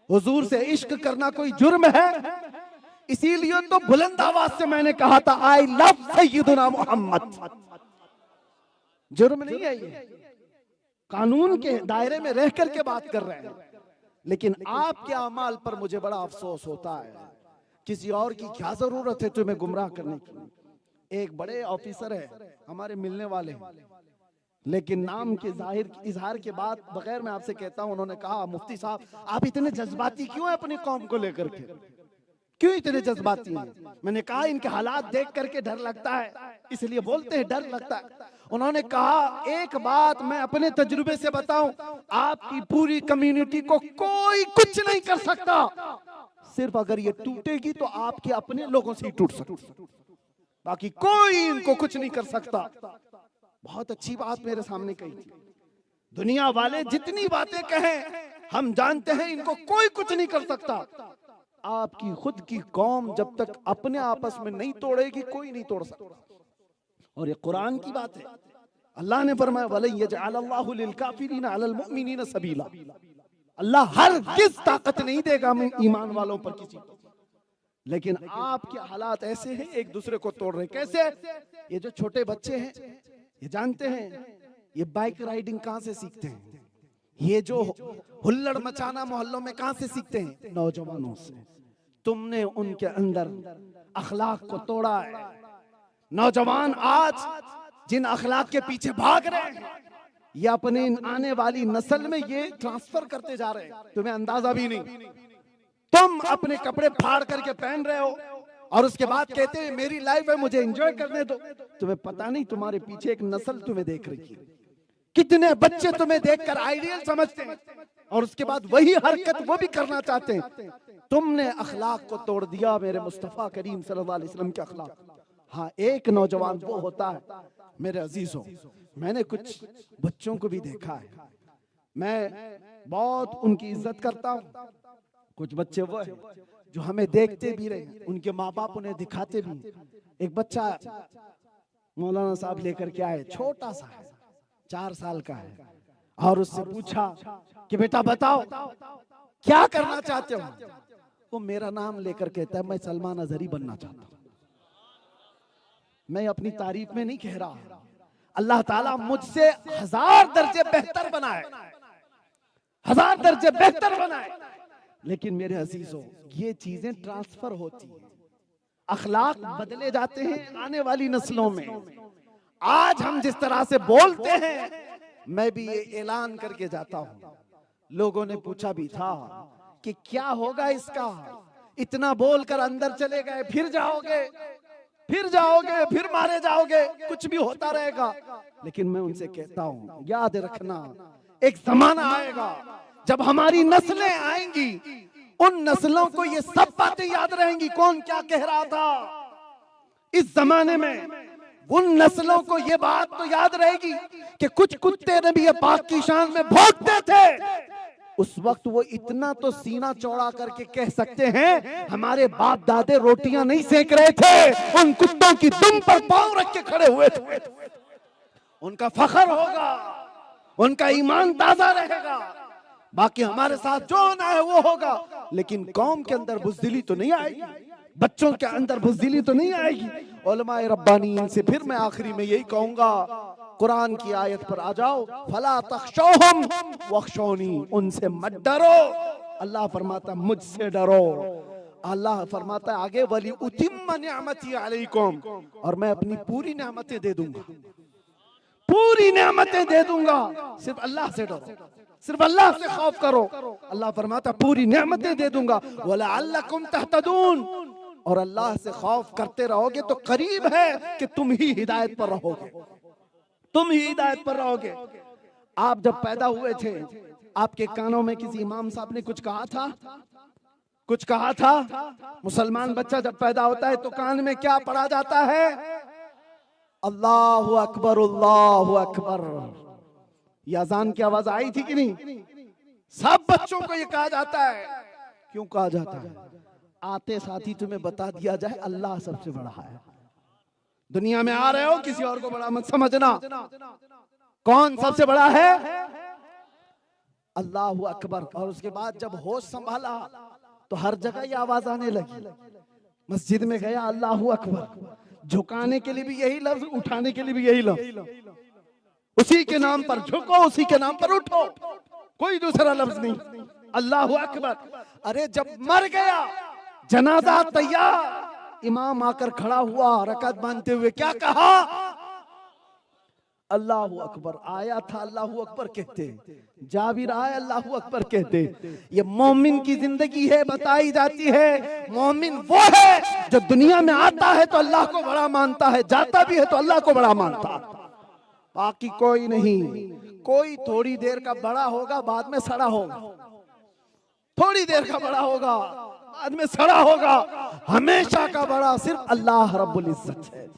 हुजूर से इश्क करना कोई जुर्म है? इसीलिए तो बुलंद आवाज से मैंने कहा था आई लव सय्यदुना मोहम्मद। जुर्म नहीं है ये, कानून के दायरे में रह करके बात कर रहे हैं। लेकिन आपके अमाल पर मुझे बड़ा अफसोस होता है। किसी और की क्या जरूरत है तुम्हें गुमराह करने की? एक बड़े ऑफिसर है हमारे मिलने वाले, लेकिन नाम के जाहिर इजहार के बाद बगैर मैं आपसे कहता हूं, उन्होंने कहा मुफ्ती साहब आप इतने जज्बाती क्यों हैं अपनी कौम को लेकर के? क्यों इतने जज्बाती हैं? मैंने कहा इनके हालात देख करके डर लगता है, इसलिए बोलते हैं डर लगता है। उन्होंने कहा एक बात मैं अपने तजुर्बे से बताऊं, आपकी पूरी कम्युनिटी को कोई कुछ नहीं कर सकता, सिर्फ अगर ये टूटेगी तो आपके अपने लोगों से ही टूट सकती, बाकी कोई इनको कुछ नहीं कर सकता। बहुत अच्छी बात मेरे सामने कही थी। दुनिया वाले जितनी बातें कहें हम जानते हैं इनको कोई कुछ नहीं कर सकता। आपकी खुद की कौम जब तक अपने आपस में नहीं तोड़ेगी कोई नहीं तोड़ सकता। और ये कुरान की बात है। अल्लाह ने फरमाया वलन यजअलल्लाहु लिलकाफिरीना अलल मुमिनीना सबीला। अल्लाह हर किस ताकत नहीं देगा ईमान वालों पर किसी को। लेकिन आपके हालात ऐसे हैं एक दूसरे को तोड़ रहे। कैसे? ये जो छोटे बच्चे हैं ये जानते हैं ये बाइक राइडिंग कहां से सीखते हैं? ये जो हुल्लड़ मचाना मोहल्लों में कहां से सीखते हैं? नौजवानों से। तुमने उनके अंदर अखलाक को तोड़ा है। नौजवान आज जिन अखलाक के पीछे भाग रहे हैं ये अपने आने वाली नस्ल में ये ट्रांसफर करते जा रहे हैं, तुम्हें अंदाजा भी नहीं। तुम अपने कपड़े फाड़ करके पहन रहे हो, और उसके बाद कहते हैं मेरी लाइफ है, मुझे एंजॉय करने दो। तुम्हें पता नहीं तुम्हारे पीछे एक नस्ल तुम्हें देख रही है, कितने बच्चे तुम्हें देखकर आइडियल समझते हैं और उसके बाद वही हरकत वो भी करना चाहते हैं। तुमने अखलाक को तोड़ दिया, मेरे मुस्तफा करीम सल्लल्लाहु अलैहि वसल्लम के अखलाक। हाँ, एक नौजवान वो होता है मेरे अजीजों, मैंने कुछ बच्चों को भी देखा है, मैं बहुत उनकी इज्जत करता हूँ। कुछ बच्चे वो है जो हमें देखते भी रहे, उनके माँ बाप उन्हें दिखाते भी। एक बच्चा मौलाना साहब लेकर के आए, छोटा सा है, 4 साल का है, और उससे पूछा कि बेटा बताओ क्या करना चाहते हो। वो मेरा नाम लेकर कहता है मैं सलमान अजहरी बनना चाहता हूँ। मैं अपनी तारीफ में नहीं कह रहा, अल्लाह ताला मुझसे 1000 दर्जे बेहतर बनाए, 1000 दर्जे बेहतर बनाए। लेकिन मेरे अजीजों, ये चीजें ट्रांसफर होती हैं, अखलाक बदले जाते हैं आने वाली नस्लों में। आज हम जिस तरह से बोलते हैं, मैं भी ये ऐलान करके जाता हूं। लोगों ने पूछा भी था कि क्या होगा इसका, इतना बोलकर अंदर चले गए, फिर जाओगे, फिर जाओगे, फिर मारे जाओगे, कुछ भी होता रहेगा। लेकिन मैं उनसे कहता हूं, याद रखना एक जमाना आएगा जब हमारी नस्लें आएंगी, उन नस्लों को ये सब बातें याद रहेंगी, कौन क्या कह रहा था। इस जमाने में उन नस्लों को ये बात तो याद रहेगी कि कुछ कुत्ते नबी पाक की शान में भौंकते थे। उस वक्त वो इतना तो सीना चौड़ा करके कह सकते हैं, हमारे बाप दादे रोटियां नहीं सेक रहे थे, उन कुत्तों की दुम पर पांव रख के खड़े हुए थे। उनका फख्र होगा, उनका ईमान ताजा रहेगा। बाकी हमारे साथ जो होना है वो होगा, लेकिन कौम के अंदर बुज़दिली तो नहीं आएगी, बच्चों के अंदर बुज़दिली तो नहीं आएगी। उलमाए रब्बानी से फिर मैं आखिरी में यही कहूंगा, कुरान की आयत पर आ जाओ, फला तख्शौहुम वख्शौनी, उनसे मत डरो। अल्लाह फरमाता मुझसे डरो। अल्लाह फरमाता आगे, वली उतिम्म निअमती अलैकुम, और मैं अपनी पूरी नेमतें दे दूंगा, पूरी नेमतें दे दूंगा। सिर्फ अल्लाह से डरो, सिर्फ अल्लाह से खौफ करो। अल्लाह फरमाता पूरी नेमतें दे दूंगा। वलअल्लकुम तहतदून, और अल्लाह से खौफ करते रहोगे तो करीब है कि तुम ही हिदायत पर रहोगे, तुम ही हिदायत पर रहोगे। आप जब पैदा हुए थे, आपके कानों में किसी इमाम साहब ने कुछ कहा था? कुछ कहा था? मुसलमान बच्चा जब पैदा होता है तो कान में क्या पढ़ा जाता है? अल्लाहु अकबर, अल्लाहु अकबर। ये अजान की आवाज आई थी कि नहीं? सब बच्चों को ये कहा जाता है। क्यों कहा जाता है? आते साथी तुम्हें बता दिया जाए, अल्लाह सबसे बड़ा है। दुनिया में आ रहे हो, किसी और को बड़ा मत समझना। कौन सबसे बड़ा है? अल्लाहु अकबर। और उसके बाद जब होश संभाला तो हर जगह ये आवाज आने लगी। मस्जिद में गया, अल्लाहु अकबर। झुकाने के लिए भी यही लफ्ज, उठाने के लिए भी यही लफ्ज। उसी के नाम पर झुको, उसी के नाम पर उठो, कोई दूसरा लफ्ज नहीं। अल्लाहु अकबर। अरे जब मर गया, जनाजा तैयार, इमाम आकर खड़ा हुआ, रकात बांधते हुए क्या कहा? अल्लाहु अकबर। आया था अल्लाहु अकबर कहते, जाबिर आया अल्लाहु अकबर कहते। ये मोमिन की जिंदगी है, बताई जाती है। मोमिन वो है जो दुनिया में आता है तो अल्लाह को बड़ा मानता है, जाता भी है तो अल्लाह को बड़ा मानता है, बाकी कोई नहीं। कोई थोड़ी देर का बड़ा होगा, बाद में सड़ा होगा, थोड़ी देर का बड़ा होगा, बाद में सड़ा होगा। हमेशा का बड़ा सिर्फ अल्लाह रब्बुल इज्जत है,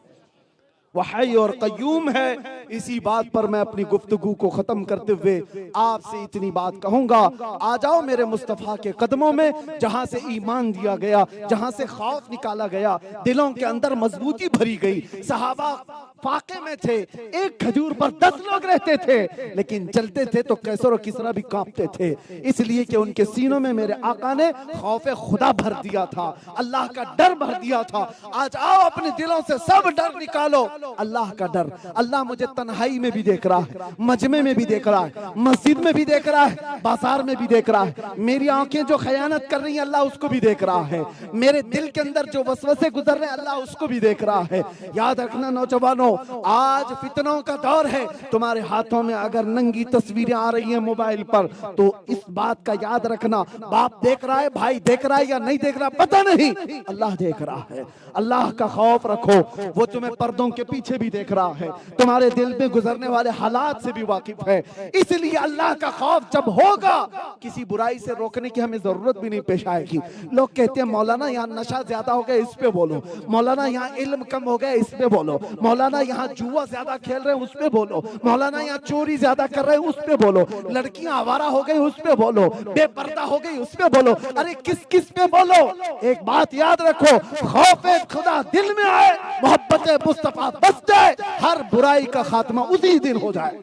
वह हय और कय्यूम है। इसी बात पर मैं अपनी गुफ्तगू को खत्म करते हुए आपसे इतनी बात कहूंगा, आ जाओ मेरे मुस्तफा के कदमों में, जहां से ईमान दिया गया, जहां से खौफ निकाला गया, दिलों के अंदर मजबूती भरी गई। सहाबा फाके में थे, एक खजूर पर 10 लोग रहते थे, लेकिन चलते थे तो कैसर और किसरा भी कांपते थे, इसलिए कि उनके सीनों में मेरे आका ने खौफे खुदा भर दिया था, अल्लाह का डर भर दिया था। आज आओ अपने दिलों से सब डर निकालो, अल्लाह का डर। अल्लाह मुझे तन्हाई में भी देख रहा है, मजमे में भी देख रहा है, मस्जिद में भी देख रहा है, बाजार में भी देख रहा है। मेरी आंखें जो खयानत कर रही हैं, अल्लाह उसको भी देख रहा है। मेरे दिल के अंदर जो वसवसे गुजर रहे हैं, अल्लाह उसको भी देख रहा है। याद रखना नौजवानों, आज फितनों का दौर है। तुम्हारे हाथों में अगर नंगी तस्वीरें आ रही हैं मोबाइल पर, तो इस बात का याद रखना, बाप देख रहा है, भाई देख रहा है या नहीं देख रहा पता नहीं, अल्लाह देख रहा है। अल्लाह का खौफ रखो, वो तुम्हें पर्दों के पीछे भी देख रहा है, तुम्हारे दिल में गुजरने वाले हालात से भी वाकिफ है। इसलिए अल्लाह का खौफ जब होगा, किसी बुराई से रोकने की हमें जरूरत भी नहीं पेश आएगी। लोग कहते हैं मौलाना यहाँ नशा ज्यादा हो गया, इस पे बोलो, मौलाना यहाँ इल्म कम हो गया, इस पे बोलो, मौलाना यहाँ जुआ ज्यादा खेल रहे हैं, उस पे बोलो, मौलाना यहाँ चोरी ज्यादा कर रहे हैं, उस पे बोलो, लड़कियां आवारा हो गई, उस पे बोलो, बेपर्दा हो गई, उस पे बोलो। अरे किस किस पे बोलो? एक बात याद रखो, खौफे खुदा दिल में आए, मोहब्बत मुस्तफा बस जाए, हर बुराई का खात्मा उसी दिन हो जाए,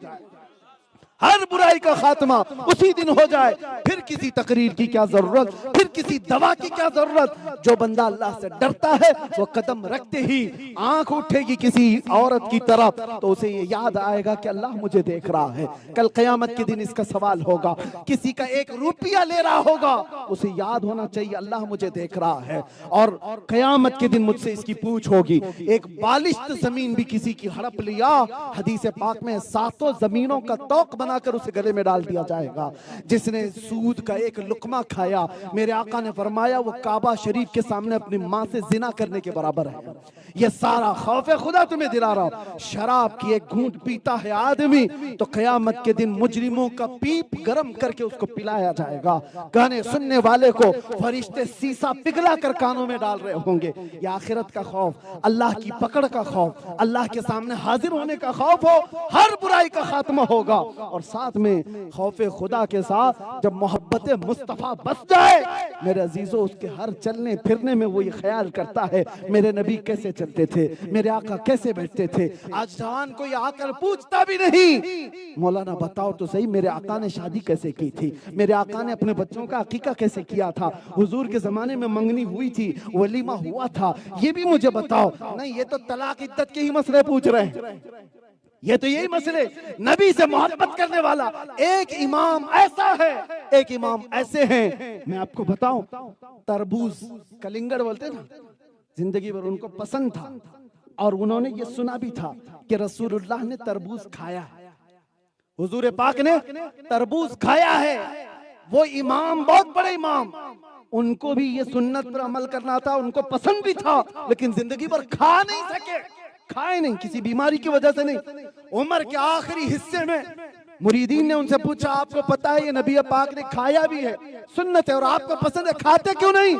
हर बुराई का खात्मा उसी दिन हो जाए। फिर किसी तकरीर की क्या जरूरत, फिर किसी दवा की क्या जरूरत? जो बंदा अल्लाह से डरता है वो कदम रखते ही आंख उठेगी किसी औरत की तरफ, तो उसे ये याद आएगा कि अल्लाह मुझे देख रहा है। कल क़यामत के दिन इसका सवाल होगा, किसी का 1 रुपया ले रहा होगा, उसे याद होना चाहिए अल्लाह मुझे देख रहा है। और क़यामत के दिन मुझसे इसकी पूछ होगी। एक बालिश्त जमीन भी किसी की हड़प लिया, हदीस पाक में 7 जमीनों का तौक बनाकर उसे गले में डाल दिया जाएगा। जिसने सूद का 1 लुकमा खाया, मेरे आका ने फरमाया वो काबा शरीफ के सामने अपनी माँ से जिना करने के बराबर है। ये सारा खौफे खुदा तुम्हें दिला रहा हूं। शराब की 1 घूंट पीता है आदमी, तो क़यामत के दिन मुजरिमों का पीप गरम करके उसको पिलाया जाएगा। गाने सुनने वाले को फरिश्ते सीसा पिघला कर कानों में डाल रहे होंगे। ये आखिरत का खौफ, अल्लाह की पकड़ का खौफ, अल्लाह के सामने हाजिर होने का खौफ हो, हर बुराई का खात्मा होगा। और साथ में खौफे खुदा के साथ जब मोहब्बत मुस्तफा बस जाए, मेरे अजीजों, उसके हर चलने फिरने में वो ये ख्याल करता है मेरे नबी कैसे चलते थे, मेरे आका कैसे बैठते थे। आज जवान कोई आकर पूछता भी नहीं, मौलाना बताओ तो सही मेरे आका ने शादी कैसे की थी, मेरे आका ने अपने बच्चों का अकीका कैसे किया था, हुजूर के जमाने में मंगनी हुई थी, वलीमा हुआ था, ये भी मुझे बताओ। नहीं, ये तो तलाक इद्दत के ही मसले पूछ रहे हैं, ये तो यही मसले। नबी से मोहब्बत करने वाला एक इमाम ऐसा है, एक इमाम ऐसे हैं, मैं आपको बताऊं, तरबूज कलिंगड़ बोलते ना, जिंदगी भर उनको पसंद था। और उन्होंने ये सुना भी था कि रसूलुल्लाह ने तरबूज खाया है, हुजूर पाक ने तरबूज खाया है। वो इमाम बहुत बड़े इमाम, उनको भी ये सुन्नत पर अमल करना था, उनको पसंद भी था, लेकिन जिंदगी भर खा नहीं सके, खाए नहीं, किसी बीमारी की वजह से नहीं। उम्र के आखिरी हिस्से में मुरीदीन ने उनसे पूछा, आपको पता है ये नबी पाक ने खाया भी है, सुन्नत है, और आपको पसंद है, खाते क्यों नहीं?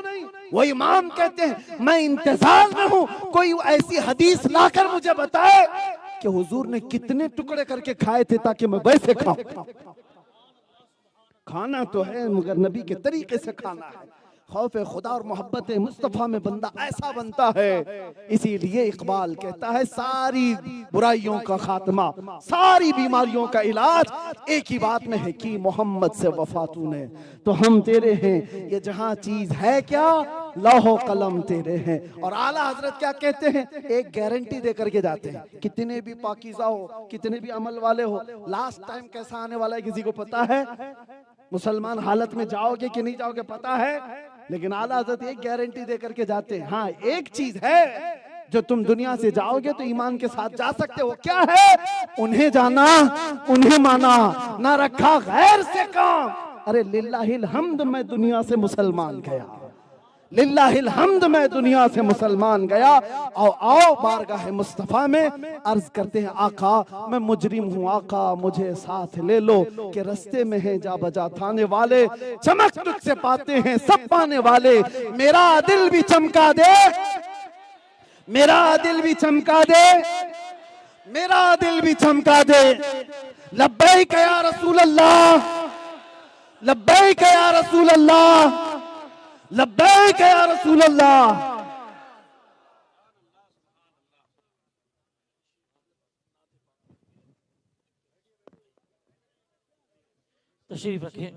वो इमाम कहते हैं मैं इंतजार में हूं, कोई ऐसी हदीस लाकर मुझे बताए कि हुजूर ने कितने टुकड़े करके खाए थे ताकि मैं वैसे खाऊं। खाना तो है मगर नबी के तरीके से खाना है। खौफ खुदा और मोहब्बत मुस्तफ़ा में बंदा ऐसा बनता है। इसीलिए इकबाल कहता है सारी बुराइयों का खात्मा, सारी बीमारियों का इलाज एक ही बात में है कि मोहम्मद से वफा तूने, तो हम तेरे हैं, ये जहां चीज है क्या, लौहो कलम तेरे हैं। और आला हजरत क्या कहते हैं, एक गारंटी दे करके जाते हैं, कितने भी पाकीज़ा हो, कितने भी अमल वाले हो, लास्ट टाइम कैसा आने वाला है किसी को पता है? मुसलमान हालत में जाओगे कि नहीं जाओगे पता है, लेकिन आला हज़रत एक गारंटी दे करके जाते हैं, हाँ एक चीज है जो तुम दुनिया से जाओगे तो ईमान के साथ जा सकते हो, क्या है? उन्हें जाना, उन्हें माना, ना रखा गैर से काम। अरे लिल्लाहिल हम्द, मैं दुनिया से मुसलमान गया, लिल्लाहिल हम्द, मैं दुनिया से मुसलमान गया। और आओ बारगाह मुस्तफा में अर्ज करते हैं, आका मैं मुजरिम हूँ, आका मुझे साथ ले लो, कि रस्ते में है जा बजा थाने वाले, चमक तुझसे पाते हैं सब पाने वाले, मेरा दिल भी चमका दे, मेरा दिल भी चमका दे, मेरा दिल भी चमका दे। लब्बैक या रसूल अल्लाह, लब्बैक या रसूल अल्लाह, लब्बैक या रसूल अल्लाह। तशरीफ रखें।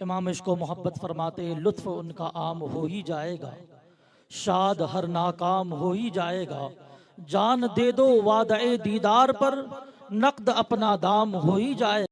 इमाम इश्क़ मोहब्बत फरमाते, लुत्फ उनका आम हो ही जाएगा, शाद हर नाकाम हो ही जाएगा, जान दे दो वादे दीदार पर, नक़द अपना दाम हो ही जाएगा।